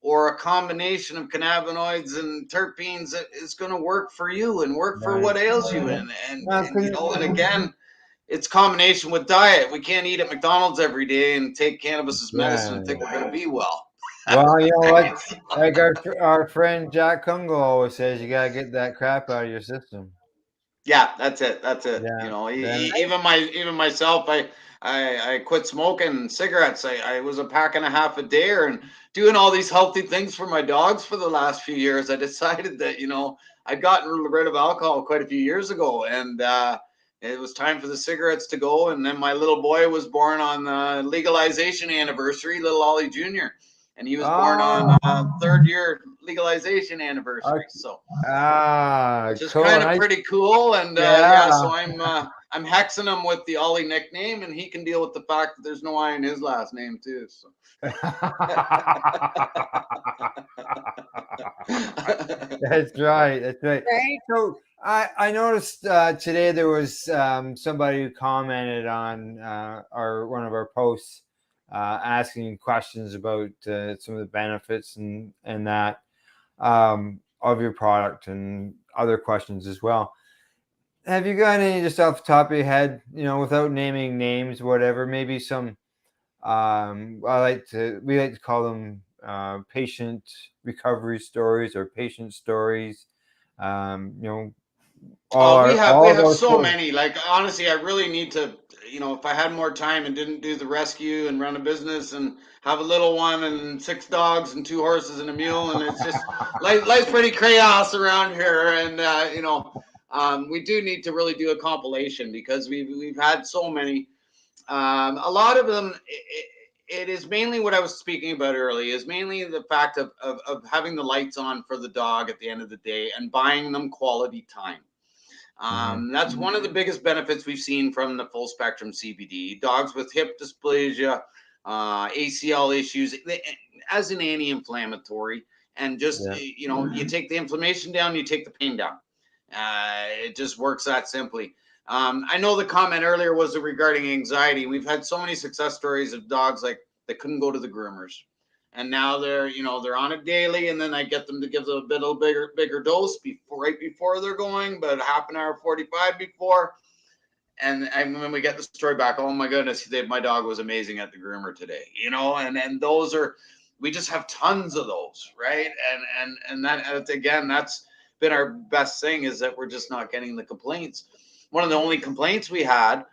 or a combination of cannabinoids and terpenes that is going to work for you and work for what ails you. And again, it's combination with diet. We can't eat at McDonald's every day and take cannabis as medicine and think we're going to be well. Well, you know what? Like our friend Jack Kungle always says, you gotta get that crap out of your system. Yeah, that's it. Yeah. Even myself, I quit smoking cigarettes. I was a pack and a half a day and doing all these healthy things for my dogs for the last few years. I decided that, I'd gotten rid of alcohol quite a few years ago, and it was time for the cigarettes to go. And then my little boy was born on the legalization anniversary, little Ollie Jr., and he was born on 3rd year legalization anniversary. So which is kind of pretty cool. And so I'm hexing him with the Ollie nickname, and he can deal with the fact that there's no I in his last name too. So. That's right. That's right. So I noticed today there was somebody who commented on one of our posts asking questions about some of the benefits and that of your product and other questions as well. Have you got any just off the top of your head, without naming names, whatever, maybe some we like to call them patient recovery stories or patient stories. We have so many. Like honestly, I really need to, if I had more time and didn't do the rescue and run a business and have a little one and 6 dogs and 2 horses and a mule, and it's just life's pretty chaos around here. And we do need to really do a compilation because we've had so many. A lot of them. It is mainly what I was speaking about earlier, is mainly the fact of having the lights on for the dog at the end of the day and buying them quality time. That's one of the biggest benefits we've seen from the full spectrum CBD. Dogs with hip dysplasia, ACL issues, as an anti-inflammatory, and just, you take the inflammation down, you take the pain down. It just works that simply. I know the comment earlier was regarding anxiety. We've had so many success stories of dogs that couldn't go to the groomers. And now they're on it daily, and then I get them to give them a little bigger dose right before they're going, but half an hour 45 before. And when we get the story back, oh my goodness, my dog was amazing at the groomer today, and those are, we just have tons of those, right? And that, again, that's been our best thing, is that we're just not getting the complaints. One of the only complaints we had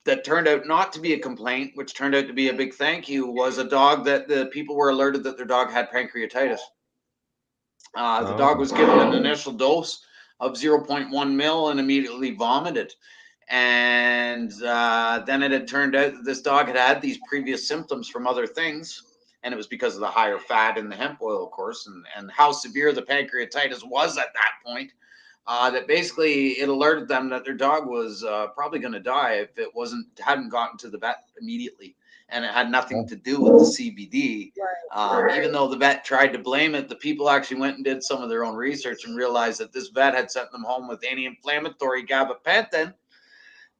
that turned out not to be a complaint, which turned out to be a big thank you, was a dog that the people were alerted that their dog had pancreatitis. The dog was given an initial dose of 0.1 mil and immediately vomited. And then it had turned out that this dog had these previous symptoms from other things. And it was because of the higher fat in the hemp oil, of course, and how severe the pancreatitis was at that point. That basically it alerted them that their dog was probably going to die if it hadn't gotten to the vet immediately, and it had nothing to do with the CBD. Even though the vet tried to blame it, the people actually went and did some of their own research and realized that this vet had sent them home with anti-inflammatory gabapentin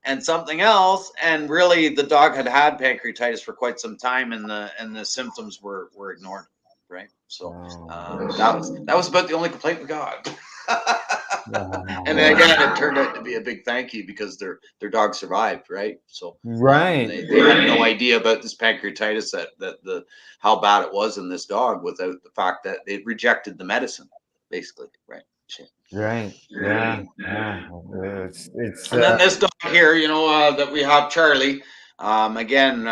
and something else, and really the dog had pancreatitis for quite some time, and the symptoms were ignored, right? So that was about the only complaint we got. And again, it turned out to be a big thank you, because their dog survived, right? So they had no idea about this pancreatitis, that how bad it was in this dog, without the fact that it rejected the medicine, basically, right? Right. Yeah. It's and then this dog here, that we have, Charlie, again,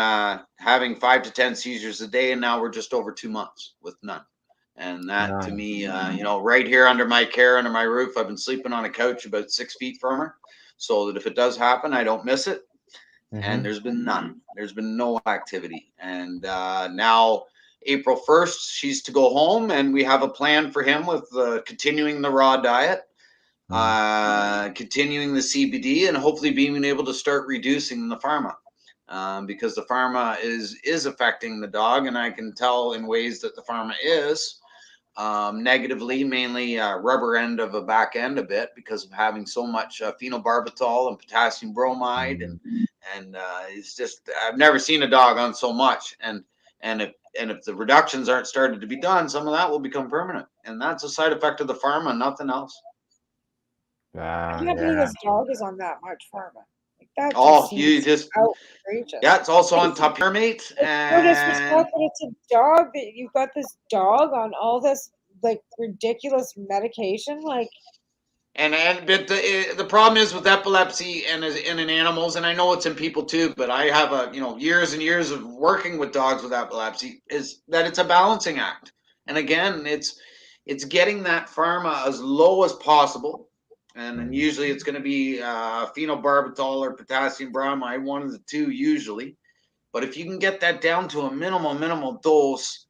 having 5 to 10 seizures a day, and now we're just over 2 months with none. And that to me, right here under my care, under my roof, I've been sleeping on a couch about 6 feet from her, so that if it does happen, I don't miss it. And there's been none. There's been no activity. And now April 1st, she's to go home, and we have a plan for him with continuing the raw diet, continuing the CBD, and hopefully being able to start reducing the pharma. Because the pharma is affecting the dog, and I can tell in ways that the pharma is negatively, mainly rubber end of a back end a bit, because of having so much phenobarbital and potassium bromide, and it's just, I've never seen a dog on so much, and if the reductions aren't started to be done, some of that will become permanent, and that's a side effect of the pharma, nothing else. I can't believe this dog is on that much pharma. That outrageous. Yeah, it's also on topiramate. No disrespect, but it's a dog that you've got this dog on all this like ridiculous medication, like. But the problem is with epilepsy and in animals, and I know it's in people too, but I have years and years of working with dogs with epilepsy, is that it's a balancing act. And again, it's getting that pharma as low as possible. And then usually it's going to be phenobarbital or potassium bromide, one of the two usually. But if you can get that down to a minimal dose,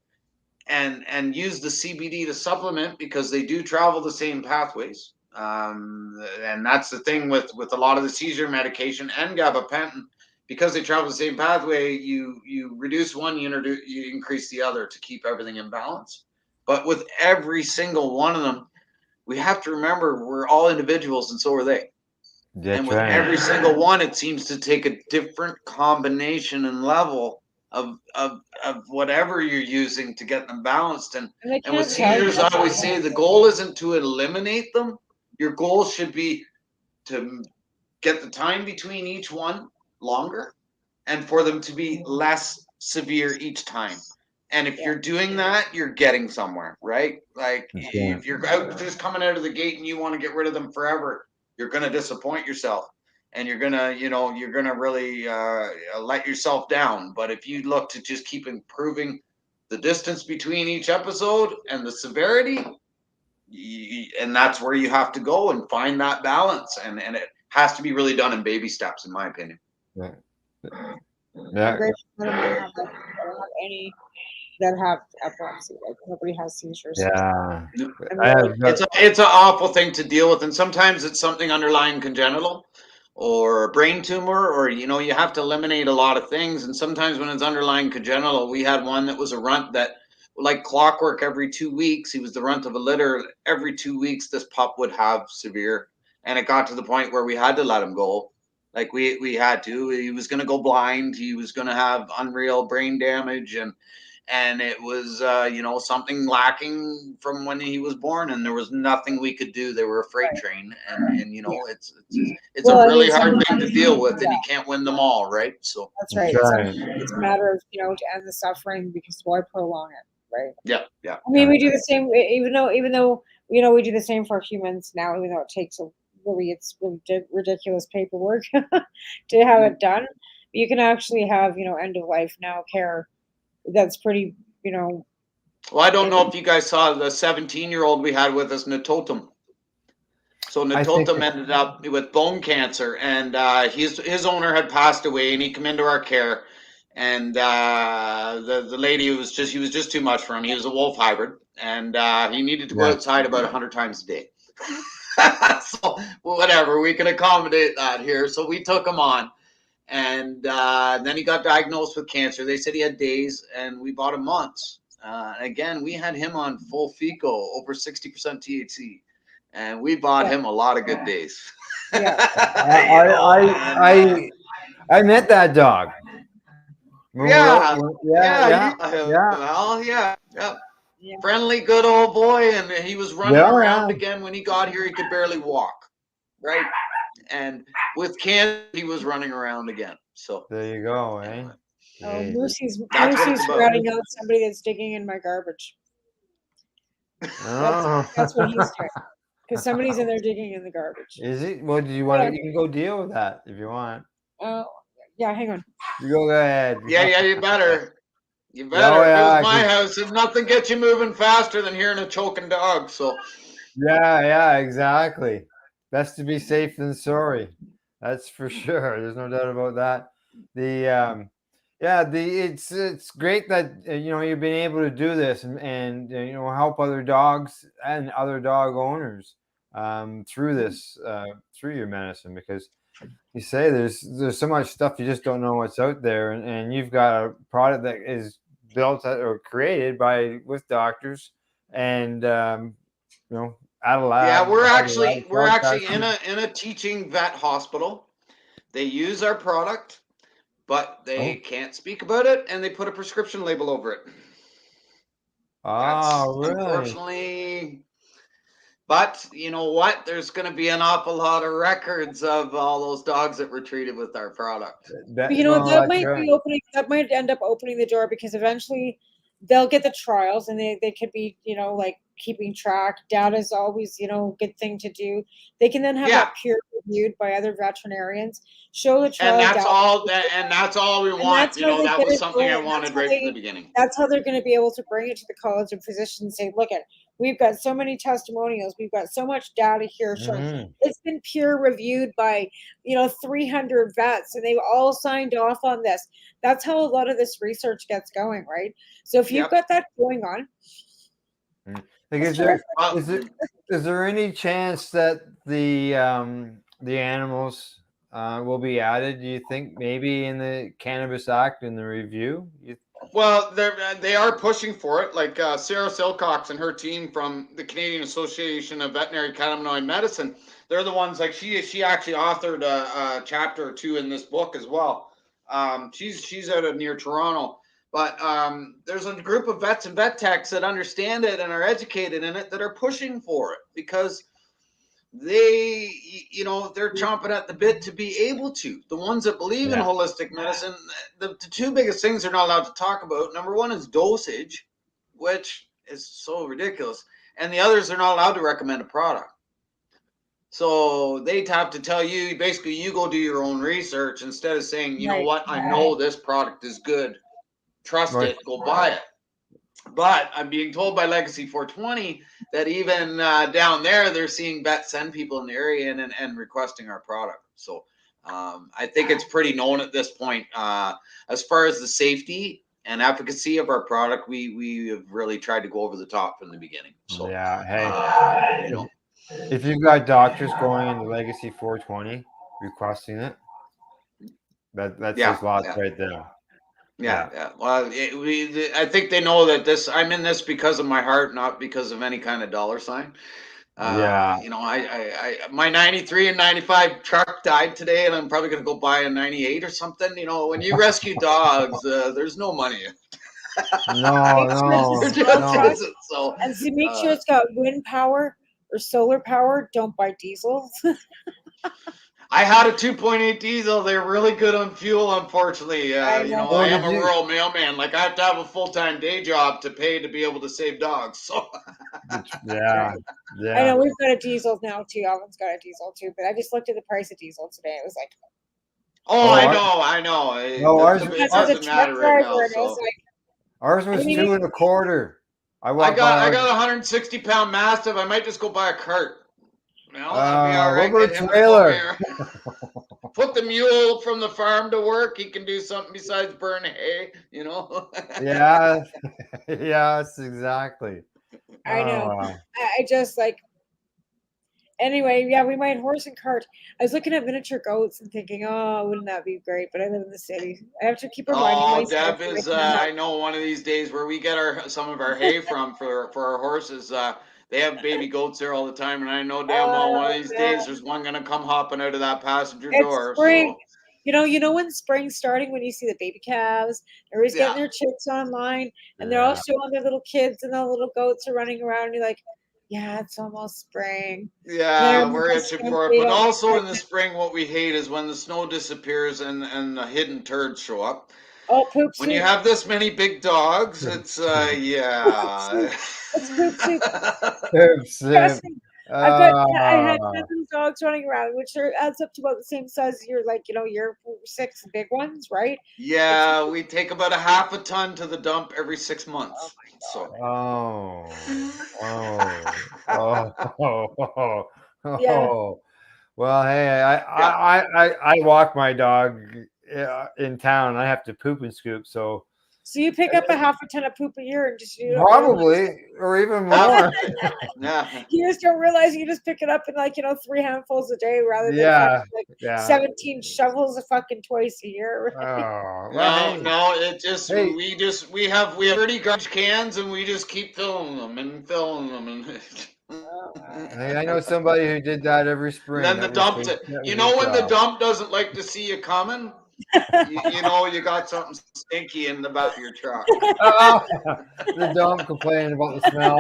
and use the CBD to supplement, because they do travel the same pathways. And that's the thing with a lot of the seizure medication and gabapentin, because they travel the same pathway, you reduce one, you increase the other to keep everything in balance. But with every single one of them, we have to remember we're all individuals, and so are they. And with every single one, it seems to take a different combination and level of whatever you're using to get them balanced. And with seizures, I always say the goal isn't to eliminate them. Your goal should be to get the time between each one longer, and for them to be less severe each time. And if you're doing that, you're getting somewhere, right? Like if you're just coming out of the gate and you want to get rid of them forever, you're going to disappoint yourself, and you're going to really let yourself down. But if you look to just keep improving the distance between each episode and the severity, and that's where you have to go and find that balance. And it has to be really done in baby steps, in my opinion. Yeah. Any that have epilepsy, like nobody has seizures. Yeah, it's an awful thing to deal with, and sometimes it's something underlying congenital or a brain tumor, or you have to eliminate a lot of things. And sometimes when it's underlying congenital, we had one that was a runt that, like clockwork, every 2 weeks, he was the runt of a litter. Every 2 weeks, this pup would have severe, and it got to the point where we had to let him go. Like we had to. He was going to go blind. He was going to have unreal brain damage, and it was, something lacking from when he was born, and there was nothing we could do. They were a freight train, and it's a really hard thing to deal with, and you can't win them all, right? So that's right. It's a matter of, to end the suffering, because why prolong it, right? Yeah. I mean, we do the same, even though we do the same for humans now, even though it takes it's ridiculous paperwork to have it done. You can actually have, end of life now care that's pretty, Well, I don't know if you guys saw the 17-year-old we had with us, Natotum. So Natotum ended up with bone cancer, and his owner had passed away, and he came into our care, and the lady was just too much for him. He was a wolf hybrid, and he needed to go outside about 100 times a day. So whatever, we can accommodate that here. So we took him on, and then he got diagnosed with cancer. They said he had days, and we bought him months. Again, we had him on full FECO, over 60% THC, and we bought him a lot of good days. I met that dog. Yeah. Friendly, good old boy, and he was running around again. When he got here, he could barely walk, right? And with cancer, he was running around again. So there you go, eh? Oh, Lucy's routing out somebody that's digging in my garbage. That's what he's doing. Because somebody's in there digging in the garbage. Is it? Well, do you want to? You can go deal with that if you want. Yeah, hang on. You go ahead. Yeah, you better. You better. If it was my house, if nothing gets you moving faster than hearing a choking dog. So. Yeah, exactly. Best to be safe than sorry. That's for sure. There's no doubt about that. It's great that you've been able to do this and help other dogs and other dog owners through this through your medicine, because you say there's so much stuff you just don't know what's out there, and you've got a product that is built or created with doctors and at a lab. Yeah, we're actually in a teaching vet hospital. They use our product, but they can't speak about it, and they put a prescription label over it. Really? Unfortunately. But you know what? There's going to be an awful lot of records of all those dogs that were treated with our product. That might end up opening the door, because eventually they'll get the trials, and they could be, like keeping track. Data is always, good thing to do. They can then have that peer reviewed by other veterinarians. Show the trial. And that's all we want. That was something I wanted right from the beginning. That's how they're going to be able to bring it to the College of Physicians and say, look, we've got so many testimonials. We've got so much data here showing it's been peer reviewed by, 300 vets, and they've all signed off on this. That's how a lot of this research gets going, right? So if you've got that going on. Is there any chance that the animals will be added, do you think, maybe in the Cannabis Act in the review? Well, they are pushing for it. Like Sarah Silcox and her team from the Canadian Association of Veterinary Cannabinoid Medicine, they're the ones, like she actually authored a chapter or two in this book as well. She's out of near Toronto. But there's a group of vets and vet techs that understand it and are educated in it that are pushing for it, because they're chomping at the bit to be able to. The ones that believe in holistic medicine, the two biggest things they're not allowed to talk about, number one is dosage, which is so ridiculous. And the others, they're not allowed to recommend a product. So they'd have to tell you, basically, you go do your own research instead of saying, you know what, I know this product is good. Trust it, go buy it. But I'm being told by Legacy 420 that even down there, they're seeing vets send people in the area and requesting our product. So I think it's pretty known at this point. As far as the safety and efficacy of our product, we have really tried to go over the top from the beginning. So if you've got doctors going into Legacy 420 requesting it, that says lots right there. Yeah. Well, I think they know that I'm in this because of my heart, not because of any kind of dollar sign. My 93 and 95 truck died today, and I'm probably going to go buy a 98 or something. When you rescue dogs, there's no money. No. So, and see, make sure it's got wind power or solar power. Don't buy diesels. I had a 2.8 diesel. They're really good on fuel, unfortunately. I am a rural mailman. Like, I have to have a full-time day job to pay to be able to save dogs. So yeah. I know we've got a diesel now too. Alvin's got a diesel too, but I just looked at the price of diesel today. It was like, I know. No, ours doesn't matter right now. So. Ours was $2.25. I got a 160-pound Mastiff. I might just go buy a cart. Well, that'd be all right. What about a trailer? Put the mule from the farm to work. He can do something besides burn hay, you know? Yeah. Yes, exactly. I know. I just like, anyway, yeah, we might horse and cart. I was looking at miniature goats and thinking, oh, wouldn't that be great? But I live in the city. I have to keep reminding myself. Deb is, I know one of these days where we get some of our hay from for our horses. They have baby goats there all the time, and I know damn well one of these days there's one gonna come hopping out of that passenger door. Spring. So. You know when spring's starting, when you see the baby calves, everybody's getting their chicks online, and they're all showing their little kids, and the little goats are running around. And you're like, yeah, it's almost spring. Yeah, we're itching for it. But also in the spring, what we hate is when the snow disappears and the hidden turds show up. Oh, poop soup. When you have this many big dogs, it's yeah. It's poop soup. Poop soup. I had 7 dogs running around, which adds up to about the same size as your your 6 big ones, right? Yeah, we take about a half a ton to the dump every 6 months. Yeah. Well, hey, I walk my dog in town. I have to poop and scoop, so you pick up a half a ton of poop a year and just probably or even more. You just don't realize you just pick it up in 3 handfuls a day rather than 17 shovels twice a year. Right? No, it just we have 30 garbage cans and we just keep filling them and Hey, I know somebody who did that every spring. And then the dump, when the dump doesn't like to see you coming, you got something stinky in the back of your truck. The dump complaining about the smell.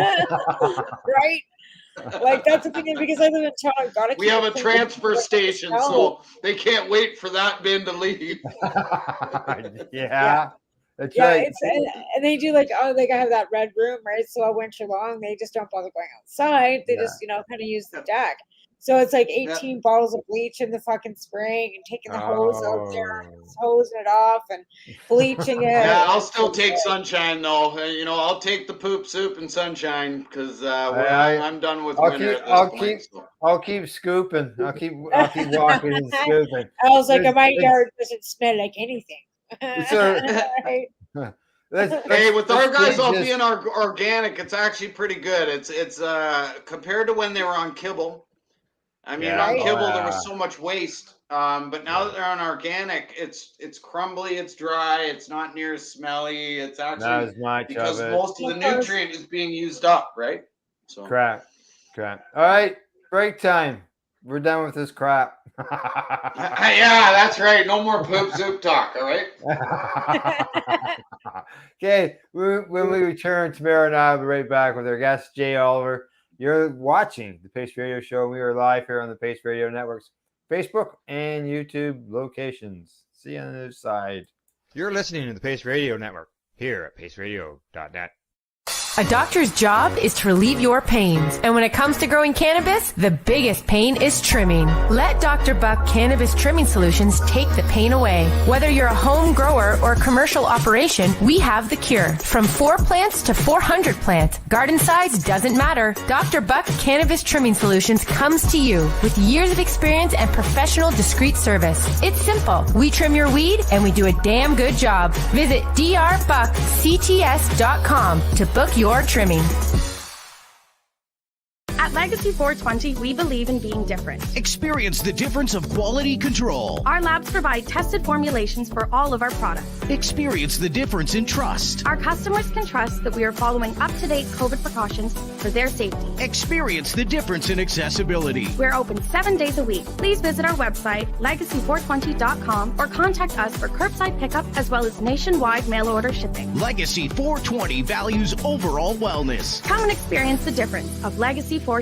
Right? Like, that's the thing, because I live in town. We have a transfer station, so they can't wait for that bin to leave. Yeah. That's right. And they do I have that red room, right? So all winter long, they just don't bother going outside. They just, kind of use the deck. So it's 18 bottles of bleach in the fucking spring and taking the hose out there and hosing it off and bleaching it. Yeah, I'll still take sunshine though. I'll take the poop soup and sunshine because I'm done with winter. I'll keep scooping. I'll keep walking and scooping. I was like, my yard doesn't smell like anything. Hey, with our guys all being organic, it's actually pretty good. It's compared to when they were on kibble. I mean, on kibble there was so much waste, but now that they're on organic, it's crumbly, it's dry, it's not near as smelly. It's actually not as much because most of the nutrient is being used up, right? So crap. All right, break time. We're done with this crap. Yeah, that's right. No more poop soup talk. All right. Okay. When we return, Tamara and I will be right back with our guest, Jay Olver. You're watching the Pace Radio Show. We are live here on the Pace Radio Network's Facebook and YouTube locations. See you on the other side. You're listening to the Pace Radio Network here at paceradio.net. A doctor's job is to relieve your pains. And when it comes to growing cannabis, the biggest pain is trimming. Let Dr. Buck Cannabis Trimming Solutions take the pain away. Whether you're a home grower or a commercial operation, we have the cure. From 4 plants to 400 plants, garden size doesn't matter. Dr. Buck Cannabis Trimming Solutions comes to you with years of experience and professional discreet service. It's simple. We trim your weed and we do a damn good job. Visit drbuckcts.com to book your trimming. At Legacy 420, we believe in being different. Experience the difference of quality control. Our labs provide tested formulations for all of our products. Experience the difference in trust. Our customers can trust that we are following up-to-date COVID precautions for their safety. Experience the difference in accessibility. We're open 7 days a week. Please visit our website, legacy420.com, or contact us for curbside pickup as well as nationwide mail order shipping. Legacy 420 values overall wellness. Come and experience the difference of Legacy 420.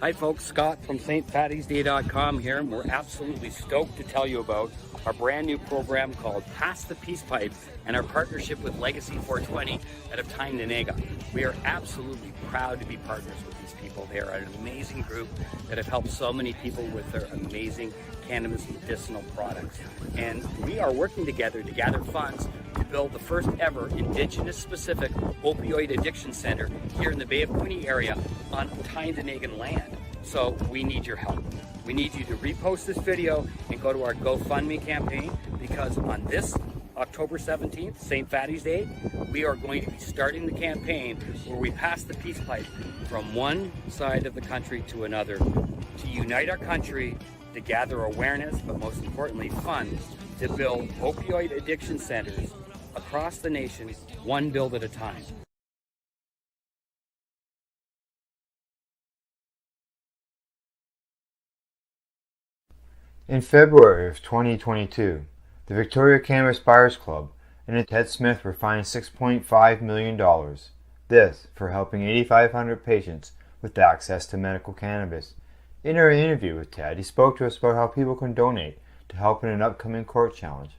Hi folks, Scott from stfattiesday.com here, and we're absolutely stoked to tell you about our brand new program called Pass the Peace Pipe and our partnership with Legacy 420 out of Tyndonega. We are absolutely proud to be partners with these people. They are an amazing group that have helped so many people with their amazing cannabis medicinal products. And we are working together to gather funds to build the first ever Indigenous specific opioid addiction center here in the Bay of Quinte area on Tyndonega land. So we need your help. We need you to repost this video and go to our GoFundMe campaign, because on this October 17th, St. Fatty's Day, we are going to be starting the campaign where we pass the peace pipe from one side of the country to another to unite our country, to gather awareness, but most importantly funds to build opioid addiction centers across the nation, one build at a time. In February of 2022, the Victoria Cannabis Buyers Club and Ted Smith were fined $6.5 million. This for helping 8,500 patients with access to medical cannabis. In our interview with Ted, he spoke to us about how people can donate to help in an upcoming court challenge.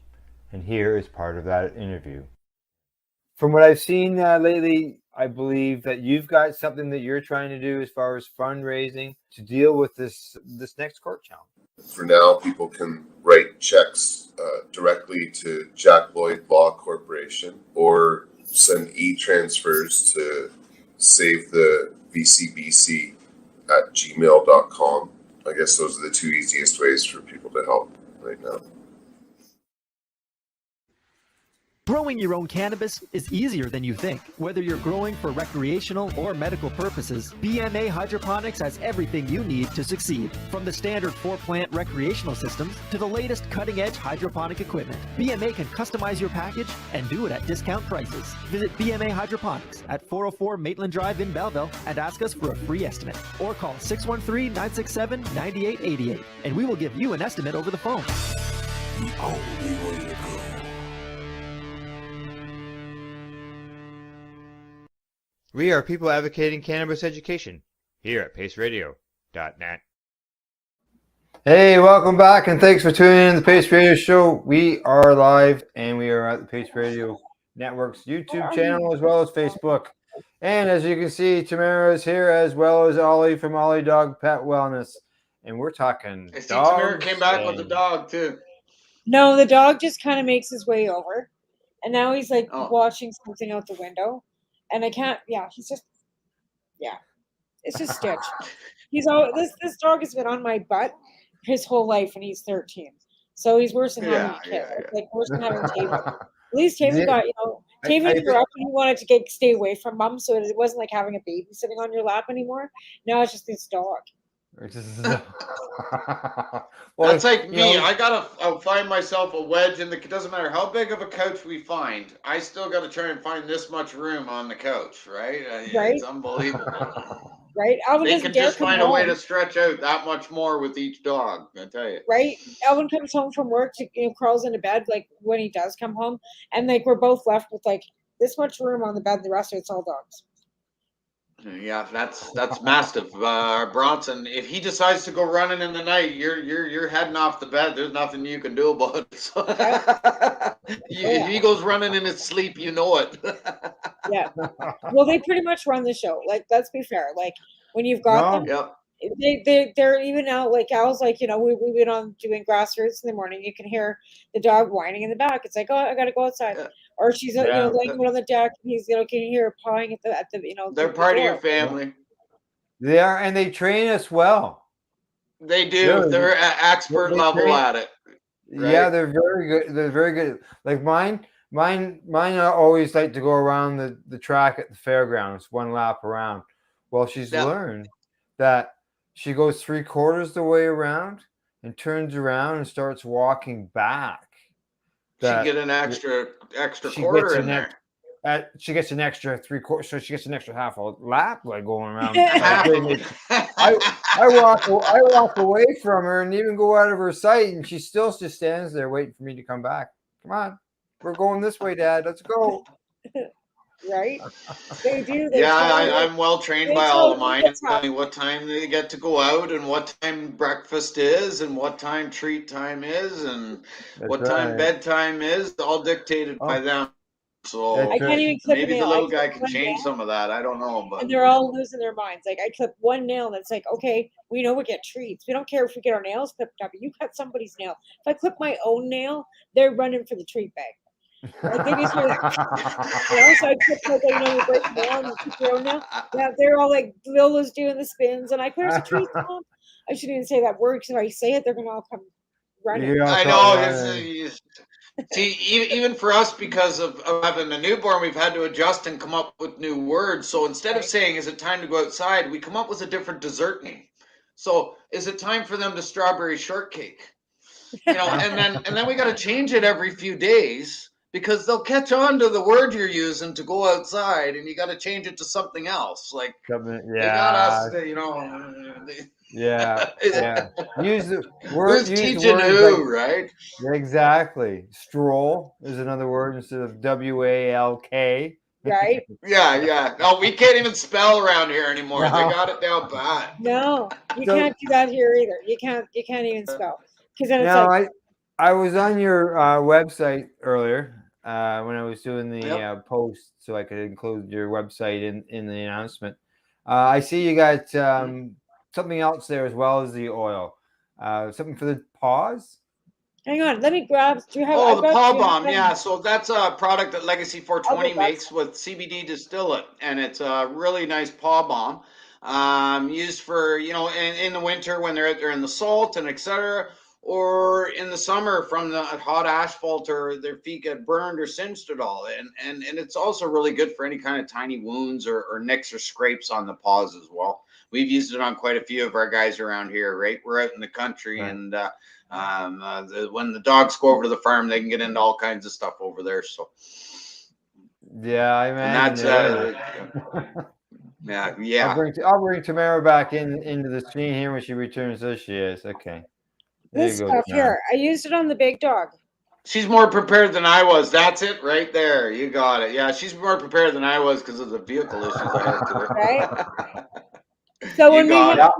And here is part of that interview. From what I've seen lately, I believe that you've got something that you're trying to do as far as fundraising to deal with this next court challenge. For now, people can write checks directly to Jack Lloyd Law Corporation or send e-transfers to save the VCBC at gmail.com. I guess those are the two easiest ways for people to help right now. Growing your own cannabis is easier than you think. Whether you're growing for recreational or medical purposes, BMA Hydroponics has everything you need to succeed. From the standard 4-plant recreational systems to the latest cutting-edge hydroponic equipment, BMA can customize your package and do it at discount prices. Visit BMA Hydroponics at 404 Maitland Drive in Belleville and ask us for a free estimate. Or call 613-967-9888 and we will give you an estimate over the phone. The only way to go. We are people advocating cannabis education here at paceradio.net. Hey, welcome back, and thanks for tuning in to the Pace Radio Show. We are live, and we are at the Pace Radio Network's YouTube channel as well as Facebook. And as you can see, Tamara is here as well as Ollie from OliDog Pet Wellness. And we're talking I see Tamara came back with the dog, too. No, the dog just kind of makes his way over. And now he's like watching something out the window. And I can't, he's just, it's just Stitch. He's all, this dog has been on my butt his whole life, and he's 13. So he's worse than having a kid. Like worse than having Taven. At least Taven got, Taven grew up and he wanted to stay away from mom, so it wasn't like having a baby sitting on your lap anymore. Now it's just this dog. That's like me. I'll find myself a wedge in it doesn't matter how big of a couch we find. I still got to try and find this much room on the couch, right? It's unbelievable. Right? Alvin they can just find a way to stretch out that much more with each dog, I tell you. Right? Alvin comes home from work, crawls into bed, like when he does come home, and like we're both left with like this much room on the bed, the rest of it's all dogs. Yeah, that's massive. Bronson, if he decides to go running in the night, you're heading off the bed. There's nothing you can do about it. So if he goes running in his sleep, you know it. Yeah. Well, they pretty much run the show. Like, let's be fair. Like when you've got them, they're even out. Like Al's like, we've been on doing grassroots in the morning. You can hear the dog whining in the back. It's like, oh, I got to go outside. Yeah. Or she's laying on the deck. And he's can you hear her pawing at the They're part of your family. They are, and they train us well. They do. Really. They're at expert level at it. Right? Yeah, they're very good. They're very good. Like mine, Mine always like to go around the track at the fairgrounds, one lap around. Well, she's learned that she goes 3/4 the way around and turns around and starts walking back. She get an extra quarter in there. She gets an extra 3/4, so she gets an extra half a lap like going around. I walk away from her and even go out of her sight, and she still just stands there waiting for me to come back. Come on, we're going this way, Dad. Let's go. Right? They do. I'm well trained by all of mine. Tell me what time they get to go out and what time breakfast is and what time treat time is and time bedtime is, all dictated by them. So I can't even clip maybe a nail. the little guy can change some of that. I don't know, but and they're all losing their minds. Like I clip one nail, and it's like, okay, we know we get treats. We don't care if we get our nails clipped up. You cut somebody's nail. If I clip my own nail, they're running for the treat bag. Like they just hear that. So I clip like you break the nail and you keep your own nail. Yeah, they're all like Lola's doing the spins, and like, where's the treats, Mom? I shouldn't even say that word because if I say it, they're gonna all come running. I know. See, even for us, because of having a newborn, we've had to adjust and come up with new words. So instead of saying, is it time to go outside, we come up with a different dessert name. So is it time for them to strawberry shortcake? And then we got to change it every few days because they'll catch on to the word you're using to go outside, and you got to change it to something else. Like they got us, Yeah. Use the word. Who's teaching who, right? Exactly. Stroll is another word instead of WALK. Right? Yeah. No, we can't even spell around here anymore. No. They got it down bad. No, you can't do that here either. You can't even spell because then it's I was on your website earlier when I was doing the post, so I could include your website in the announcement. I see you got something else there as well as the oil. Something for the paws? Hang on, let me grab. Do you have? Oh, the paw balm. Yeah, so that's a product that Legacy 420 makes with CBD distillate, and it's a really nice paw balm used for in the winter when they're out there in the salt and etc. Or in the summer from the hot asphalt or their feet get burned or singed at all. And it's also really good for any kind of tiny wounds or nicks or scrapes on the paws as well. We've used it on quite a few of our guys around here, right? We're out in the country and when the dogs go over to the farm, they can get into all kinds of stuff over there. So yeah, I imagine. Yeah. I'll bring Tamara back into the screen here when she returns. There she is. Okay. This stuff here, I used it on the big dog. She's more prepared than I was. That's it right there. You got it. Yeah, she's more prepared than I was because of the vehicle issues I had today. Right? So when we had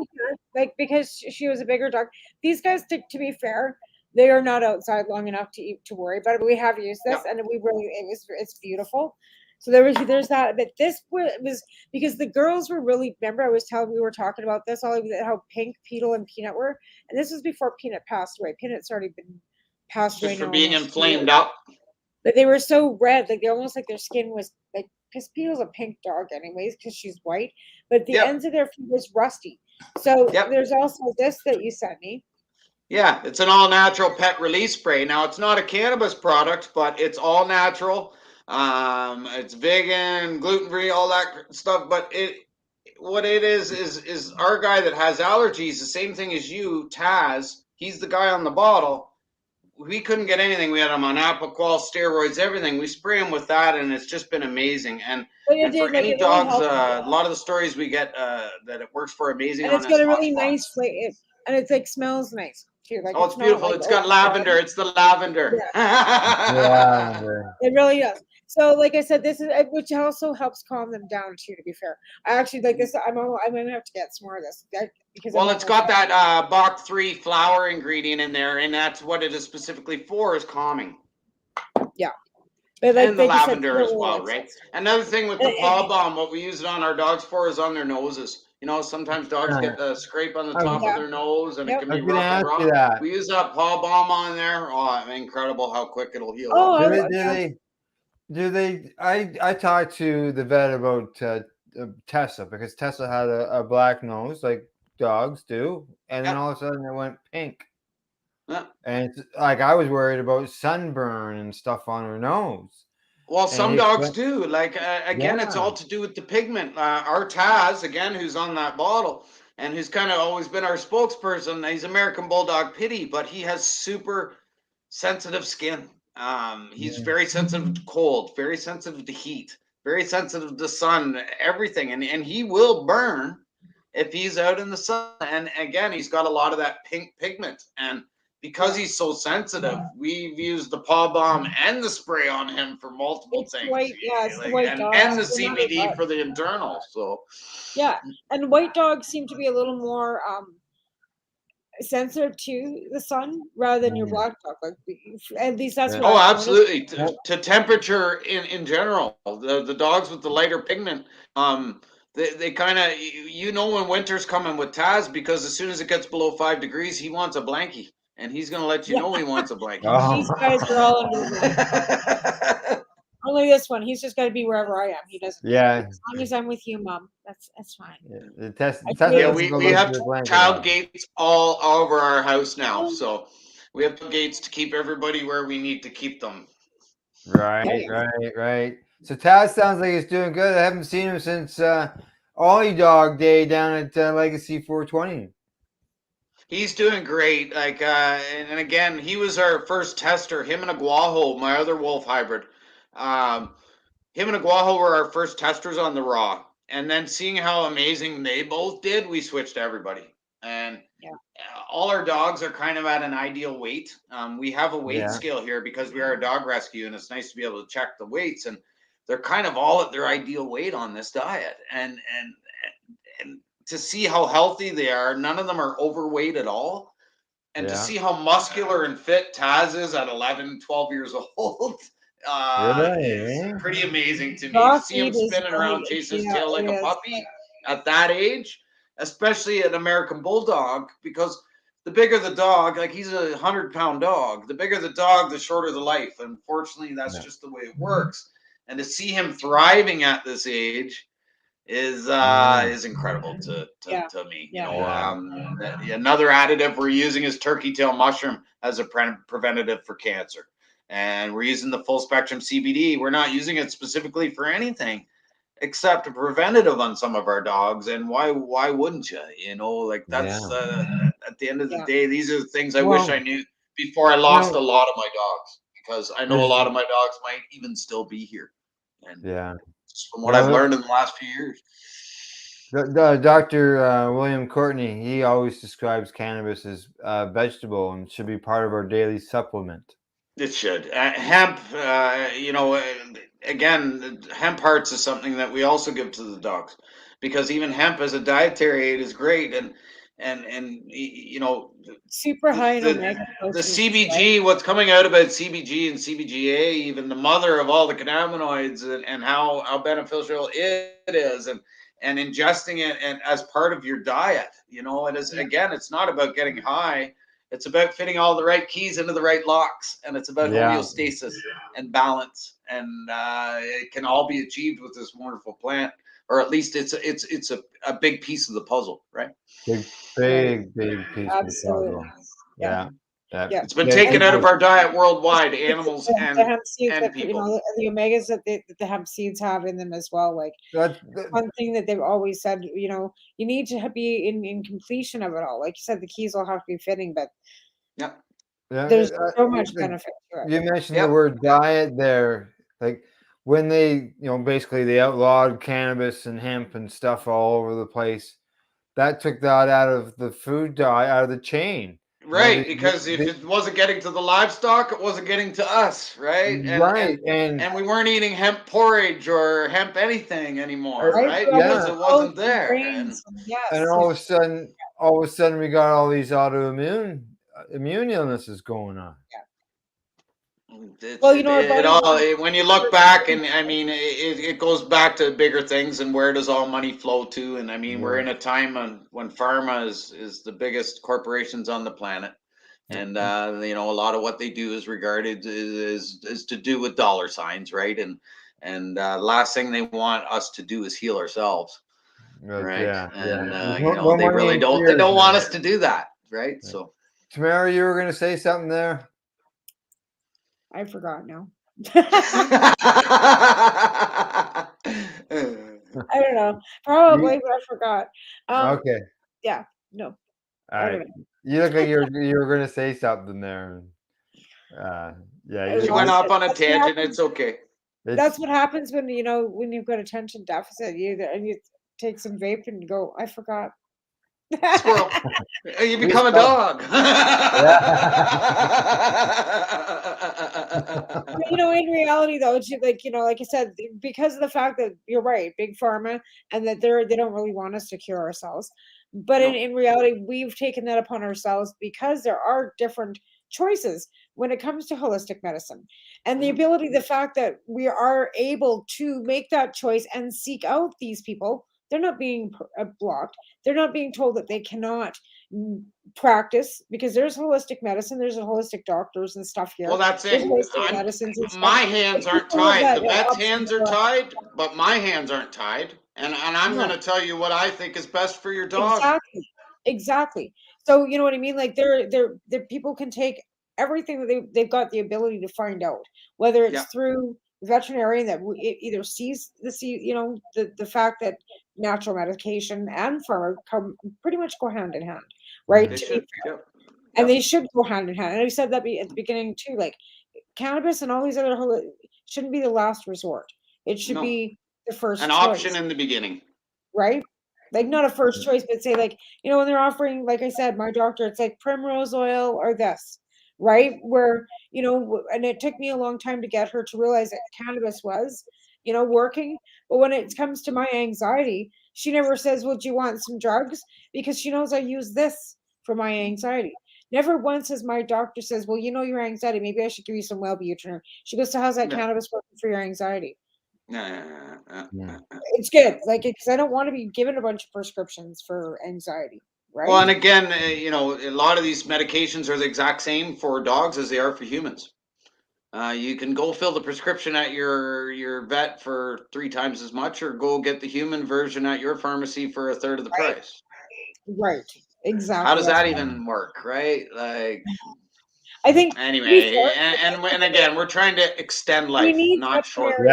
because she was a bigger dog, these guys, to be fair, they are not outside long enough to worry about it. But we have used this, and it's beautiful. So there's that, but this was because the girls were really. Remember, we were talking about this all how Pink, Petal, and Peanut were, and this was before Peanut passed away. Peanut's already been passed away. Just for being inflamed up. But they were so red, like they almost like their skin was like. Because Petal's a pink dog, anyways, because she's white. But the ends of their feet was rusty. So there's also this that you sent me. Yeah, it's an all-natural pet release spray. Now, it's not a cannabis product, but it's all natural. It's vegan, gluten-free, all that stuff. But what it is our guy that has allergies, the same thing as you, Taz. He's the guy on the bottle. We couldn't get anything. We had him on Apoqual, steroids, everything. We spray him with that, and it's just been amazing. And for any dogs, a lot of the stories we get that it works for amazing. And it's got a really nice flavor, and it's like smells nice too. Like it's beautiful. It's got lavender. It's the lavender. Yeah. It really does. So, like I said, this is which also helps calm them down too. To be fair, I actually like this. I'm gonna have to get some more of this because it's got that Bach 3 flower ingredient in there, and that's what it is specifically for, is calming. Yeah, but and the lavender as well, right? Another thing with the paw balm, what we use it on our dogs for is on their noses. Sometimes dogs get a scrape on the top of their nose, and it can be rough and raw. We use that paw balm on there. Oh, incredible how quick it'll heal. Do they? I talked to the vet about Tessa because Tessa had a black nose like dogs do, and then all of a sudden it went pink. And like I was worried about sunburn and stuff on her nose. Well, some dogs do. Like again, Yeah. it's all to do with the pigment. Our Taz, again, who's on that bottle and who's kind of always been our spokesperson. He's American Bulldog Pity, but he has super sensitive skin. He's very sensitive to cold, very sensitive to heat, very sensitive to sun, everything, and he will burn if he's out in the sun. And again, he's got a lot of that pink pigment, and because he's so sensitive, we've used the paw balm and the spray on him for multiple things. And the CBD for the internal. So yeah, and white dogs seem to be a little more sensitive to the sun rather than your black dog. Like at least that's what I've absolutely to temperature in general. The dogs with the lighter pigment, they kind of when winter's coming with Taz, because as soon as it gets below 5 degrees, he wants a blankie. And he's going to let you know he wants a blanket. These guys are all under only this one. He's just got to be wherever I am. He doesn't. Yeah. As long as I'm with you, Mom, that's fine. We have child gates all over our house now. So we have gates to keep everybody where we need to keep them. Right. So Taz sounds like he's doing good. I haven't seen him since OliDog Day down at Legacy 420. He's doing great. Like, and again, he was our first tester. Him and Aguajo, my other wolf hybrid. Him and Aguajo were our first testers on the raw. And then seeing how amazing they both did, we switched to everybody. And all our dogs are kind of at an ideal weight. We have a weight scale here because we are a dog rescue, and it's nice to be able to check the weights. And they're kind of all at their ideal weight on this diet. And to see how healthy they are, none of them are overweight at all. And to see how muscular and fit Taz is at 11, 12 years old, is pretty amazing to me. See him spinning around, chasing his tail like a puppy at that age, especially an American Bulldog, because the bigger the dog, like he's a 100-pound dog, the bigger the dog, the shorter the life. Unfortunately, that's just the way it works. And to see him thriving at this age is incredible to me. Another additive we're using is turkey tail mushroom as a preventative for cancer, and we're using the full spectrum CBD. We're not using it specifically for anything except a preventative on some of our dogs. And why wouldn't you? That's at the end of the day, these are the things I wish I knew before I lost a lot of my dogs, because I know a lot of my dogs might even still be here. And from what I've learned in the last few years. Dr. William Courtney, he always describes cannabis as a vegetable and should be part of our daily supplement. It should. Hemp, again, hemp hearts is something that we also give to the dogs, because even hemp as a dietary aid is great. And super high in omega the CBG, what's coming out about CBG and CBGA, even the mother of all the cannabinoids, and how beneficial it is, and ingesting it and as part of your diet. It is, again, it's not about getting high. It's about fitting all the right keys into the right locks, and it's about homeostasis and balance, and it can all be achieved with this wonderful plant, or at least it's a big piece of the puzzle, right? Big piece of the puzzle. Yeah. It's been taken out of our diet worldwide, animals and people. The omegas that the hemp seeds have in them as well. Like one thing that they've always said, you need to be in completion of it all. Like you said, the keys will have to be fitting, but there's so much benefit to it. You mentioned the word diet there. Like when they, basically they outlawed cannabis and hemp and stuff all over the place. That took that out of the food diet, out of the chain. Right, because if it wasn't getting to the livestock, it wasn't getting to us, right? And we weren't eating hemp porridge or hemp anything anymore, right? Because it wasn't there. And all of a sudden, we got all these autoimmune illnesses going on. When you look back, and I mean, it goes back to bigger things, and where does all money flow to? And I mean, we're in a time when pharma is the biggest corporations on the planet, and a lot of what they do is regarded is to do with dollar signs, right? And last thing they want us to do is heal ourselves, right? They really don't want us to do that, right? So. Tamara, you were going to say something there? I forgot now. I don't know. Probably, but I forgot. Okay. Yeah. No. All right. You look like you were going to say something there. Yeah. She went off on a tangent. It's okay. That's what happens when when you've got attention deficit. You take some vape and go, I forgot. Squirrel. You become a dog. In reality, though, it's like like I said, because of the fact that you're right, big pharma, and that they don't really want us to cure ourselves. But in reality, we've taken that upon ourselves because there are different choices when it comes to holistic medicine, and the ability, the fact that we are able to make that choice and seek out these people. They're not being blocked. They're not being told that they cannot practice, because there's holistic medicine, there's holistic doctors and stuff here. Well, that's it. My hands aren't tied. The vet's hands are tied, but my hands aren't tied. And I'm going to tell you what I think is best for your dog. Exactly. So you know what I mean? Like they're people can take everything that they've got the ability to find out, whether it's through veterinarian that either sees the fact that natural medication and pharma pretty much go hand in hand, right? And they should go hand in hand. And I said that at the beginning too, like cannabis and all these other shouldn't be the last resort. It should be the first choice. Option in the beginning, right? Like not a first choice, but say like when they're offering, like I said, my doctor, it's like primrose oil or this, right? Where and it took me a long time to get her to realize that cannabis was working. But when it comes to my anxiety, she never says, well, do you want some drugs? Because she knows I use this for my anxiety. Never once has my doctor says, well, your anxiety, maybe I should give you some Wellbutrin. She goes, so how's that cannabis working for your anxiety? It's good, like, because I don't want to be given a bunch of prescriptions for anxiety, right? Well, and again, a lot of these medications are the exact same for dogs as they are for humans. You can go fill the prescription at your vet for 3 times as much, or go get the human version at your pharmacy for 1/3 of the price. Right. Exactly. How does that even work, right? Like, I think anyway, and again, we're trying to extend life, not shorten.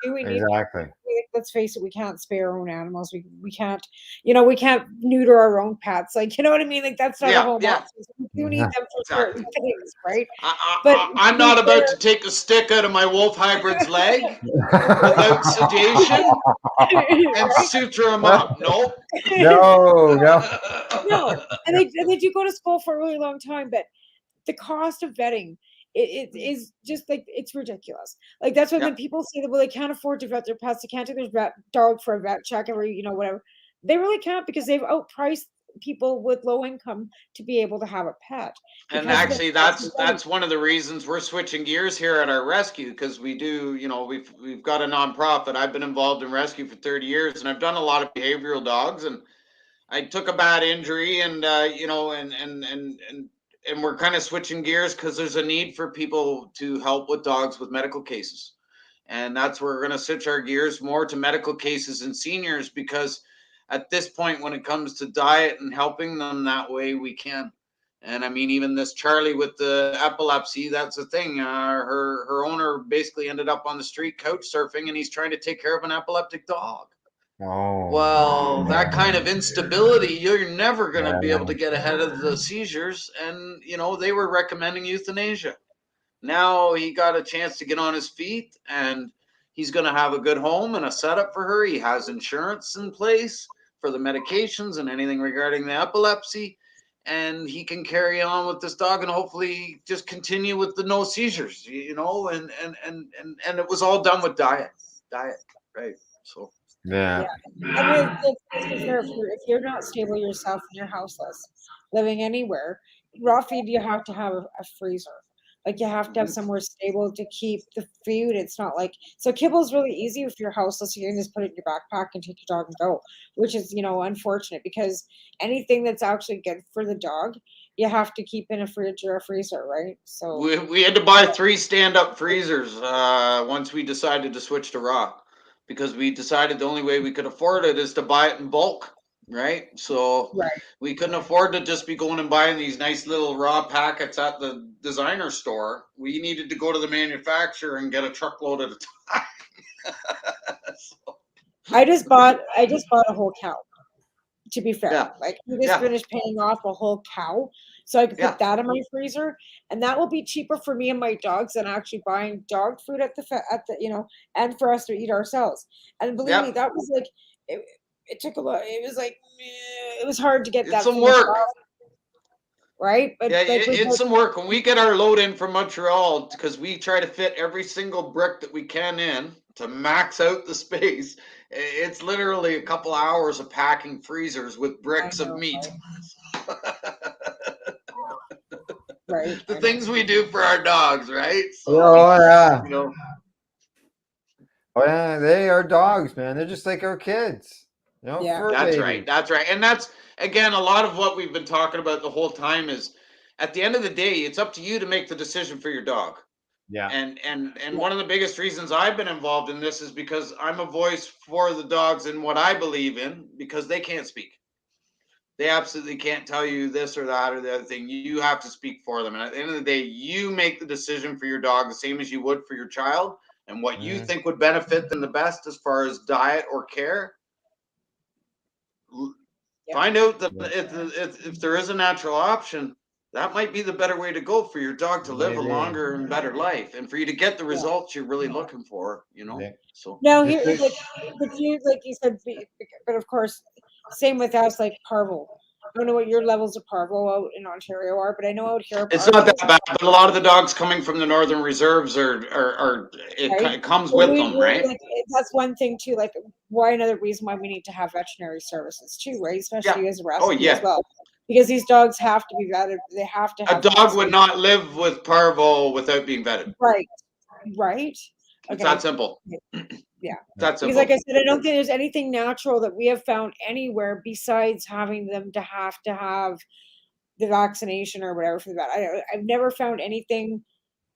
Exactly. Let's face it, we can't spay our own animals. We can't, we can't neuter our own pets. Like, you know what I mean? Like, that's not a whole lot. We do need them for certain things, right? But I'm not about to take a stick out of my wolf hybrid's leg without sedation and suture him up. Nope. No. And they do go to school for a really long time, but the cost of vetting, it is just like, it's ridiculous. Like, that's why when people say that, well, they can't afford to vet their pets, they can't take their dog for a vet check every, whatever. They really can't, because they've outpriced people with low income to be able to have a pet. And actually, that's one of the reasons we're switching gears here at our rescue, because we do, we've got a nonprofit. I've been involved in rescue for 30 years, and I've done a lot of behavioral dogs, and I took a bad injury, and and we're kind of switching gears because there's a need for people to help with dogs with medical cases. And that's where we're going to switch our gears more to medical cases and seniors, because at this point, when it comes to diet and helping them that way, we can. And I mean, even this Charlie with the epilepsy, that's the thing. Her owner basically ended up on the street couch surfing, and he's trying to take care of an epileptic dog. Well, that kind of instability, you're never going to be able to get ahead of the seizures. And, they were recommending euthanasia. Now he got a chance to get on his feet, and he's going to have a good home and a setup for her. He has insurance in place for the medications and anything regarding the epilepsy. And he can carry on with this dog and hopefully just continue with the no seizures, and it was all done with diet, right? So. Yeah. And if you're not stable yourself and you're houseless, living anywhere, raw feed, you have to have a freezer. Like, you have to have somewhere stable to keep the food. It's not like, so kibble is really easy if you're houseless. You can just put it in your backpack and take your dog and go, which is, unfortunate, because anything that's actually good for the dog, you have to keep in a fridge or a freezer, right? So we had to buy 3 stand-up freezers once we decided to switch to raw, because we decided the only way we could afford it is to buy it in bulk. right? So we couldn't afford to just be going and buying these nice little raw packets at the designer store. We needed to go to the manufacturer and get a truckload at a time. So. I just bought a whole cow. To be fair, like we just finished paying off a whole cow, so I could put that in my freezer, and that will be cheaper for me and my dogs than actually buying dog food at the and for us to eat ourselves. And believe me, that was like it took a lot. It was like it was hard to get that. Some work, right? But it's some work when we get our load in from Montreal, because we try to fit every single brick that we can in to max out the space. It's literally a couple hours of packing freezers with bricks of meat. Right. The things we do for our dogs, right? So, Oh yeah, they are dogs, man. They're just like our kids. That's right. That's right. And that's, again, a lot of what we've been talking about the whole time is, at the end of the day, it's up to you to make the decision for your dog. Yeah. And one of the biggest reasons I've been involved in this is because I'm a voice for the dogs and what I believe in, because they can't speak. They absolutely can't tell you this or that or the other thing. You have to speak for them. And at the end of the day, you make the decision for your dog the same as you would for your child, and what you think would benefit them the best as far as diet or care. Find out that if there is a natural option, that might be the better way to go for your dog to live a longer and better life, and for you to get the results you're really looking for, So now here, like you said, but of course, same with us, like parvo. I don't know what your levels of parvo out in Ontario are, but I know out here it's not that bad. But a lot of the dogs coming from the northern reserves it comes with them, right? Like, that's one thing too. Like, why another reason why we need to have veterinary services too, right? Especially as a rescue as well. Because these dogs have to be vetted. They have to have a dog would not live with parvo without being vetted. Right. It's that simple. Yeah. That's because like I said, I don't think there's anything natural that we have found anywhere besides having them to have the vaccination or whatever for that. I've never found anything.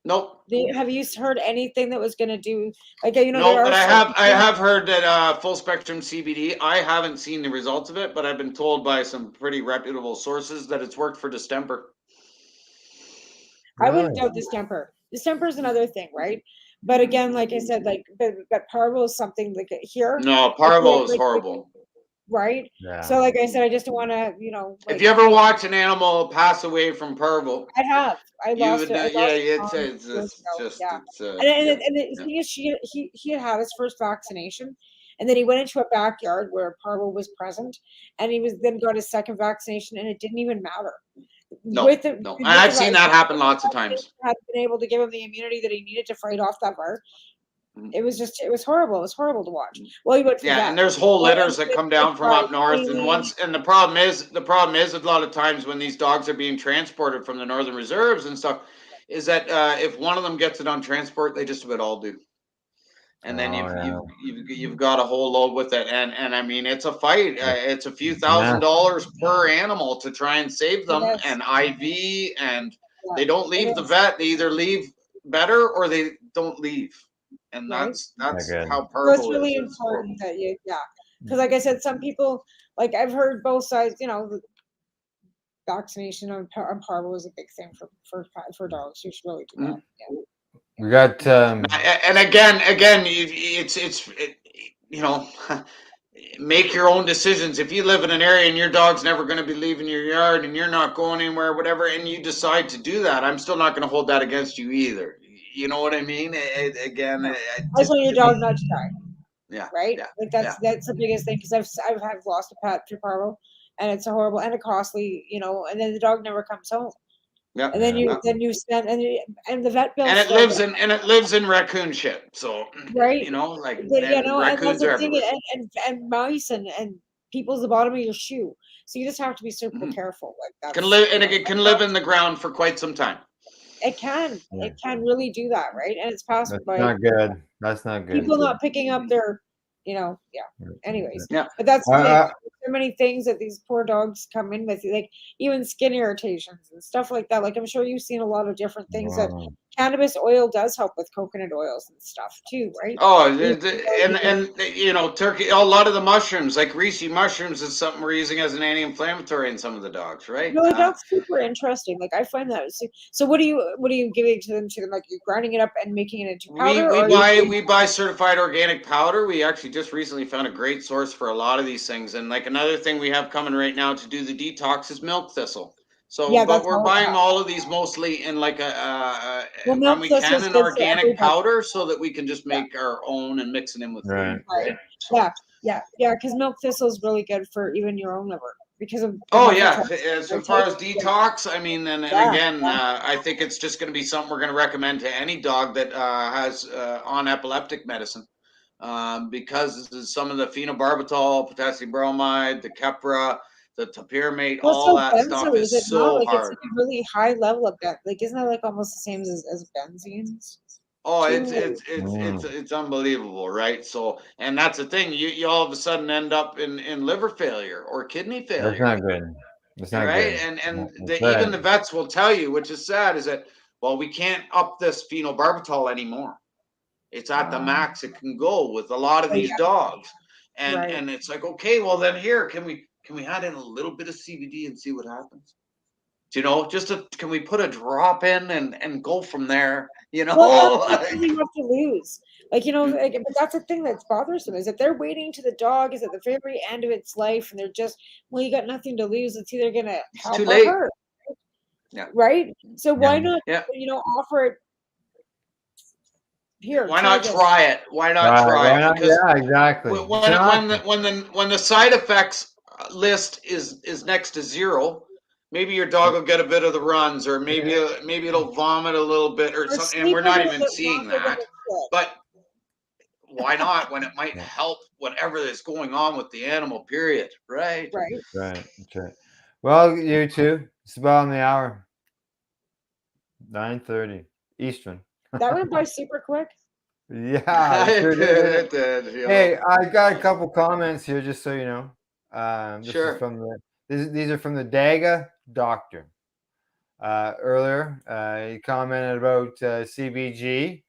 Nope. Have you heard anything that was going to do like No, but I have heard that full spectrum CBD. I haven't seen the results of it, but I've been told by some pretty reputable sources that it's worked for distemper. I wouldn't doubt distemper. Distemper is another thing, right? But again, like I said, but parvo is something like here. No, parvo is horrible. Right? Yeah. So like I said, I just don't want to, if you ever watch an animal pass away from parvo, I have. I lost it. It's just. And the thing is, he had had his first vaccination, and then he went into a backyard where parvo was present, and he then got his second vaccination, and it didn't even matter. No. I've seen that happen lots of times. Had been able to give him the immunity that he needed to fight off that virus. It was horrible. It was horrible to watch. Well, he went through that. And there's whole litters that come down from up north, and the problem is a lot of times when these dogs are being transported from the northern reserves and stuff, is that if one of them gets it on transport, they just about all do. And then you've got a whole load with it, and I mean it's a fight. It's a few $1,000s per animal to try and save them, and IV, and they don't leave the vet. They either leave better or they don't leave. And that's how parvo is. It's really important that because like I said, some people, like I've heard both sides. Vaccination on parvo is a big thing for dogs. You should really do that. Yeah. We got and again, it's make your own decisions. If you live in an area and your dog's never going to be leaving your yard and you're not going anywhere, whatever, and you decide to do that, I'm still not going to hold that against you either. You know what I mean? I just want your dog not to die. Yeah. Right. Yeah. Like that's the biggest thing, because I've lost a pet through parvo, and it's a horrible and a costly, and then the dog never comes home. Yeah. And then you spend and the vet bill. And it lives in raccoon shit. So right. raccoons are everywhere. And mice and people's the bottom of your shoe. So you just have to be super careful. Like that. It can live in the ground for quite some time. It can. Yeah. It can really do that, right? And it's possible. That's not good. That's not good. People not picking up their, Anyways, but that's so many things that these poor dogs come in with, like even skin irritations and stuff like that. Like I'm sure you've seen a lot of different things that cannabis oil does help with coconut oils and stuff too, right? Oh, and turkey. A lot of the mushrooms, like reishi mushrooms, is something we're using as an anti-inflammatory in some of the dogs, right? No, that's super interesting. Like I find that. So what are you giving to them? Like you're grinding it up and making it into powder? We buy certified organic powder. We actually just recently found a great source for a lot of these things. And like another thing we have coming right now to do the detox is milk thistle. So, yeah, but we're buying all of these mostly in like when we can in organic powder, so that we can just make our own and mix it in with food. Right. So. Yeah. Because milk thistle is really good for even your own liver because of. As far as detox, I mean, and again, I think it's just going to be something we're going to recommend to any dog that has on epileptic medicine, because some of the phenobarbital, potassium bromide, the Keppra, the topiramate, all that stuff is so hard. It's like a really high level of that. Like, isn't that like almost the same as benzenes? Oh, it's unbelievable, right? So, and that's the thing. You all of a sudden end up in liver failure or kidney failure. That's not good. That's not right? good. And even the vets will tell you, which is sad, is that, well, we can't up this phenobarbital anymore. It's at the max it can go with a lot of these dogs. And it's like, okay, well then here, can we add in a little bit of CBD and see what happens? Can we put a drop in and go from there? Well, that's what you have to lose. But that's the thing that's bothersome, is that they're waiting to the dog is at the very end of its life, and they're just, well, you got nothing to lose. It's either gonna help or hurt. Yeah. Right. So why not? Offer it here. Why not try it? Why not try it? Because exactly. When the side effects list is next to zero. Maybe your dog will get a bit of the runs, or maybe it'll vomit a little bit, or something. And we're not even seeing that. But why not when it might help whatever is going on with the animal? Period. Right. Right. Well, you two, it's about on the hour. 9:30 Eastern. That went by super quick. Yeah, it did. Hey, I got a couple comments here, just so you know. Sure. These are from the Daga Doctor. Earlier, he commented about CBG.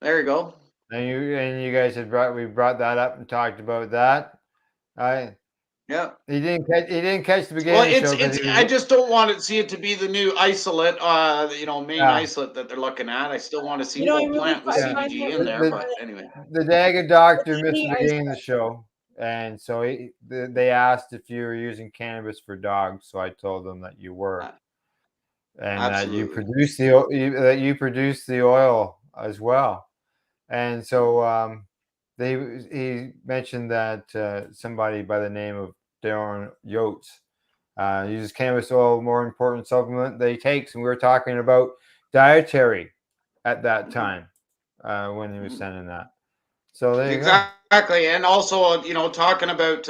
There you go. And you guys we brought that up and talked about that. Yeah. He didn't catch the beginning. Well, I just don't want to see it to be the new isolate, main isolate that they're looking at. I still want to see the whole plant with CBG in there. But anyway, the Daga Doctor missed the beginning of the show. And so they asked if you were using cannabis for dogs. So I told them that you were, and absolutely. that you produce the oil as well. And so he mentioned that somebody by the name of Darren Yotes uses cannabis oil, more important supplement they takes, and we were talking about dietary at that time when he was sending that. So there you go. Exactly, and also talking about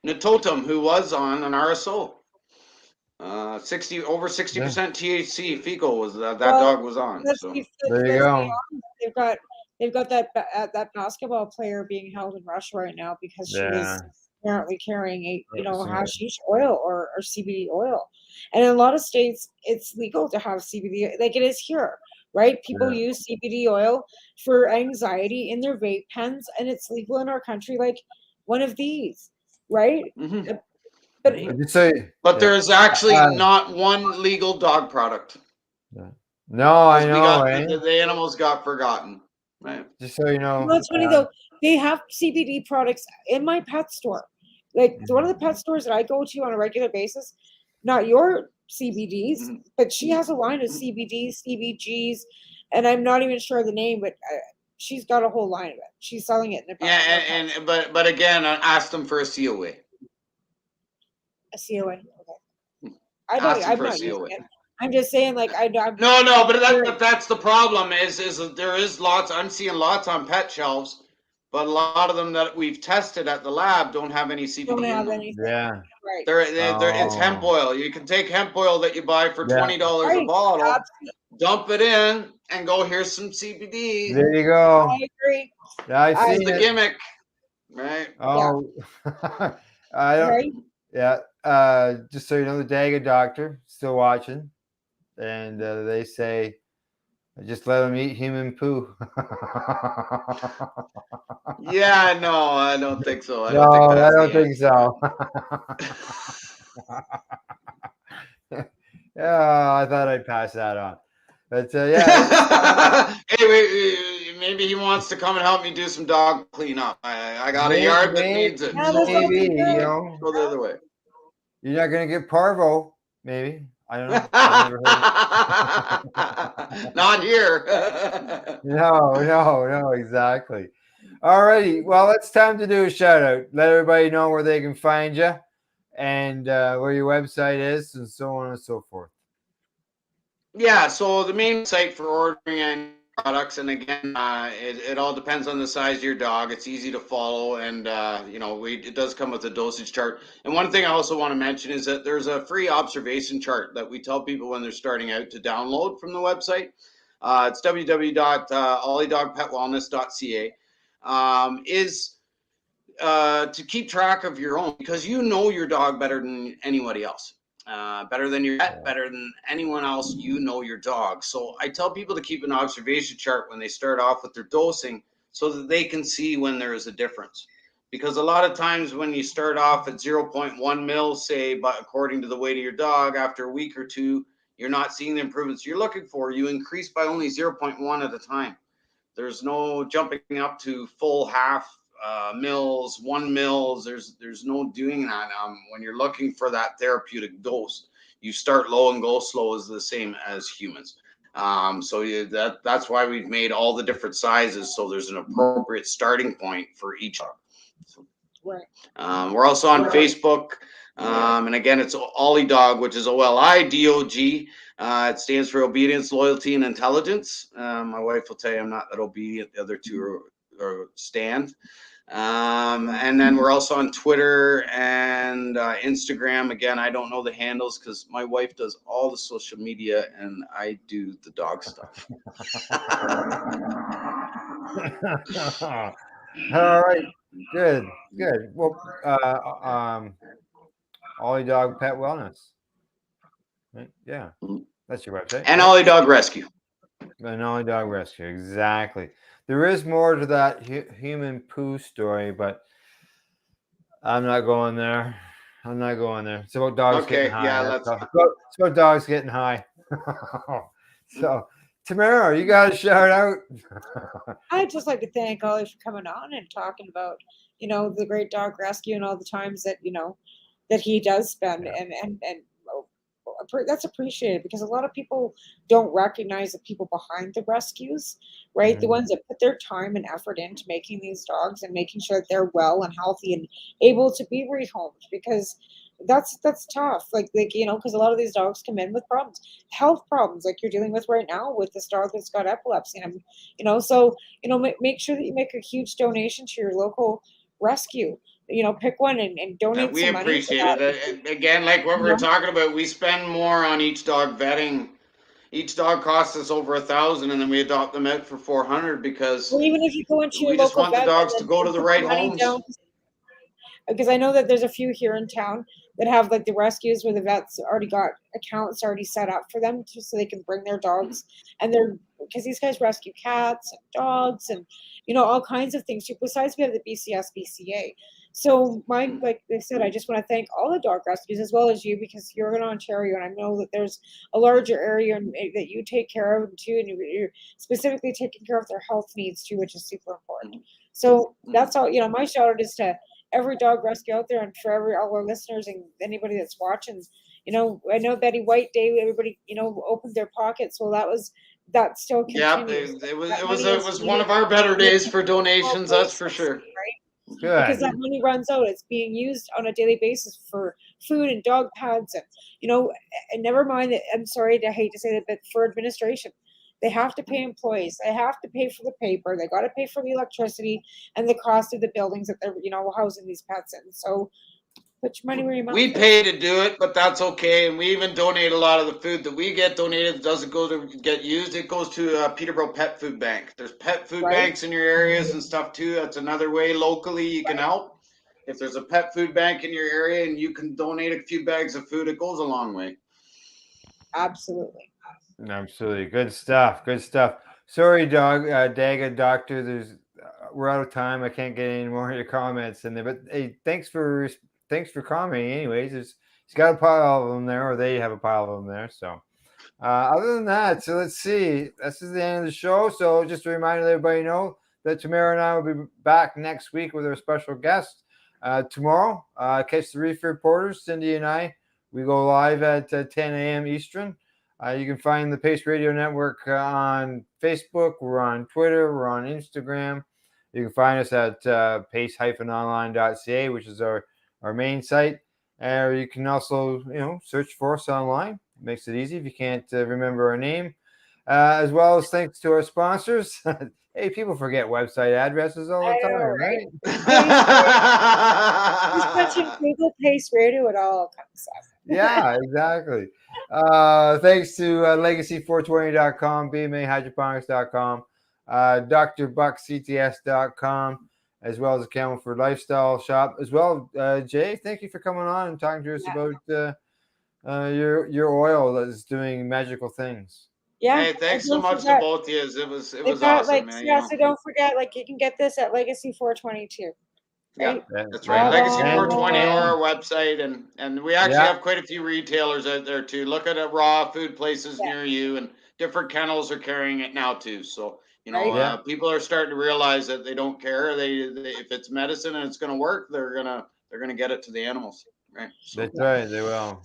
Natotum, who was on an RSO, over 60% THC fecal was that dog was on. So there you go. They've got that basketball player being held in Russia right now because she was apparently carrying hashish oil or CBD oil, and in a lot of states it's legal to have CBD, like it is here. Right? People use CBD oil for anxiety in their vape pens, and it's legal in our country, like one of these, right? Mm-hmm. But there is actually not one legal dog product. No, I know. The animals got forgotten. Right. Just so you know. That's funny though. They have CBD products in my pet store. Like one of the pet stores that I go to on a regular basis, not your CBDs, but she has a line of CBDs, CBGs, and I'm not even sure of the name, but she's got a whole line of it. She's selling it in a but again, I asked them for a COA. A COA, okay. I'm not using it. I'm just saying, like No, but that's the problem. Is that there is lots. I'm seeing lots on pet shelves, but a lot of them that we've tested at the lab don't have any CBD. Don't have in them. anything. Yeah. Right. It's hemp oil. You can take hemp oil that you buy for $20 a bottle, dump it in, and go, here's some CBD. There you go. I agree. Yeah, I see the gimmick, right? Oh, I don't. Right? Yeah. Just so you know, the Daga Doctor still watching. and they say, just let them eat human poo. Yeah, no, I don't think so. I No, don't think I that's don't the think so. Yeah, I thought I'd pass that on. But yeah. Hey, wait, maybe he wants to come and help me do some dog cleanup. I got a yard that needs it. So Maybe, you know. Go the other way. You're not going to get parvo, maybe. I don't know. I've never heard. Not here. No, exactly. All righty. Well, it's time to do a shout out. Let everybody know where they can find you and where your website is and so on and so forth. Yeah, so the main site for ordering any products, and again, it all depends on the size of your dog. It's easy to follow, and it does come with a dosage chart. And one thing I also want to mention is that there's a free observation chart that we tell people when they're starting out to download from the website. It's www.olidogpetwellness.ca. Is to keep track of your own, because you know your dog better than anybody else. Better than your pet, better than anyone else, you know your dog. So I tell people to keep an observation chart when they start off with their dosing so that they can see when there is a difference. Because a lot of times when you start off at 0.1 mil, say, but according to the weight of your dog, after a week or two, you're not seeing the improvements you're looking for. You increase by only 0.1 at a time. There's no jumping up to full half mils, 1 mils. There's no doing that. When you're looking for that therapeutic dose, you start low and go slow is the same as humans. That's why we've made all the different sizes, so there's an appropriate starting point for each dog. So, right. We're also on Facebook, and again, it's OliDog, which is OLIDOG. It stands for obedience, loyalty, and intelligence. My wife will tell you I'm not that obedient. The other two are stand. And then we're also on Twitter and Instagram. Again, I don't know the handles because my wife does all the social media and I do the dog stuff. All right. Good. Well, OliDog Pet Wellness. Right? Yeah, that's your website. And OliDog Rescue. And OliDog Rescue, exactly. There is more to that human poo story, but I'm not going there. It's about dogs getting high. Yeah, it's about dogs getting high. So, Tamara, you got a shout out? I'd just like to thank Ollie for coming on and talking about, the great dog rescue and all the times that, that he does spend and that's appreciated because a lot of people don't recognize the people behind the rescues, right? Mm-hmm. The ones that put their time and effort into making these dogs and making sure that they're well and healthy and able to be rehomed, because that's tough. Like because a lot of these dogs come in with problems, health problems, like you're dealing with right now with this dog that's got epilepsy, and so make sure that you make a huge donation to your local rescue. Pick one and donate we some money. We appreciate it. Again, like what we're talking about, we spend more on each dog vetting. Each dog costs us over $1,000, and then we adopt them out for $400 because even if you go into your we just want the dogs to go to the right homes. Because I know that there's a few here in town that have like the rescues where the vets already got accounts already set up for them so they can bring their dogs, and because these guys rescue cats and dogs and all kinds of things too. Besides, we have the BCA. So like I said, I just want to thank all the dog rescues as well as you, because you're in Ontario and I know that there's a larger area that you take care of too, and you're specifically taking care of their health needs too, which is super important. So that's all. My shout out is to every dog rescue out there, and for all our listeners and anybody that's watching. I know Betty White Day, everybody opened their pockets. Well, that still continues. Yeah, it was one of our better days for donations. That's for sure. Right. Good. Because that money runs out. It's being used on a daily basis for food and dog pads, and and never mind that. I'm sorry, I hate to say that, but for administration, they have to pay employees. They have to pay for the paper. They got to pay for the electricity and the cost of the buildings that they're housing these pets in. So put your money where your mouth is. We pay to do it, but that's okay. And we even donate a lot of the food that we get donated. It doesn't go to get used. It goes to Peterborough Pet Food Bank. There's pet food banks in your areas and stuff too. That's another way locally you can help. If there's a pet food bank in your area and you can donate a few bags of food, it goes a long way. Absolutely. Absolutely. Good stuff. Good stuff. Sorry, Daga Doctor. We're out of time. I can't get any more of your comments in there. But hey, thanks for commenting. Anyways, he's got a pile of them there, or they have a pile of them there. So, other than that, so let's see. This is the end of the show. So just a reminder, to everybody know that Tamara and I will be back next week with our special guest. Tomorrow, catch the Reef Reporters. Cindy and I, we go live at 10 a.m. Eastern. You can find the Pace Radio Network on Facebook. We're on Twitter. We're on Instagram. You can find us at pace-online.ca, which is our main site. Or you can also, search for us online. It makes it easy if you can't remember our name. As well as thanks to our sponsors. Hey, people forget website addresses all the time, right? Just mention Google Pace Radio, it all comes up. Yeah, exactly. Thanks to legacy420.com, bmahydroponics.com, drbuckcts.com, as well as the Campbellford Lifestyle Shop. As well, Jay, thank you for coming on and talking to us about your oil that is doing magical things. Yeah. Hey, thanks so much to both of you. It was awesome, man. So don't forget, you can get this at Legacy 420 too. Right? Yeah, that's right. Legacy 420 or our website, and we actually have quite a few retailers out there too. Look at raw food places near you, and different kennels are carrying it now too. So people are starting to realize that they don't care. They if it's medicine and it's going to work, they're gonna get it to the animals. Right. So, that's right. They will.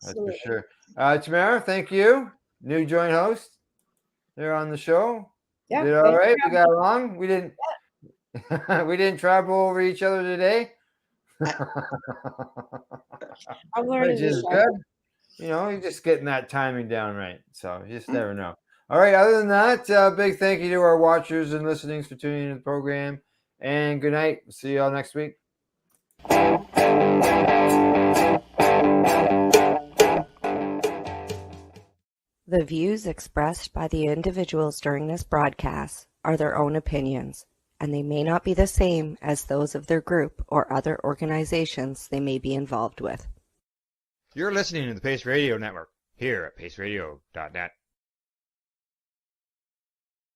That's for sure. Tamara, thank you. New joint host. They're on the show. Yeah. Did all right. We got along. We didn't. We didn't travel over each other today. I'm learning. Which is good. You're just getting that timing down right. So you just never know. All right. Other than that, big thank you to our watchers and listeners for tuning in to the program. And good night. See you all next week. The views expressed by the individuals during this broadcast are their own opinions, and they may not be the same as those of their group or other organizations they may be involved with. You're listening to the Pace Radio Network here at paceradio.net.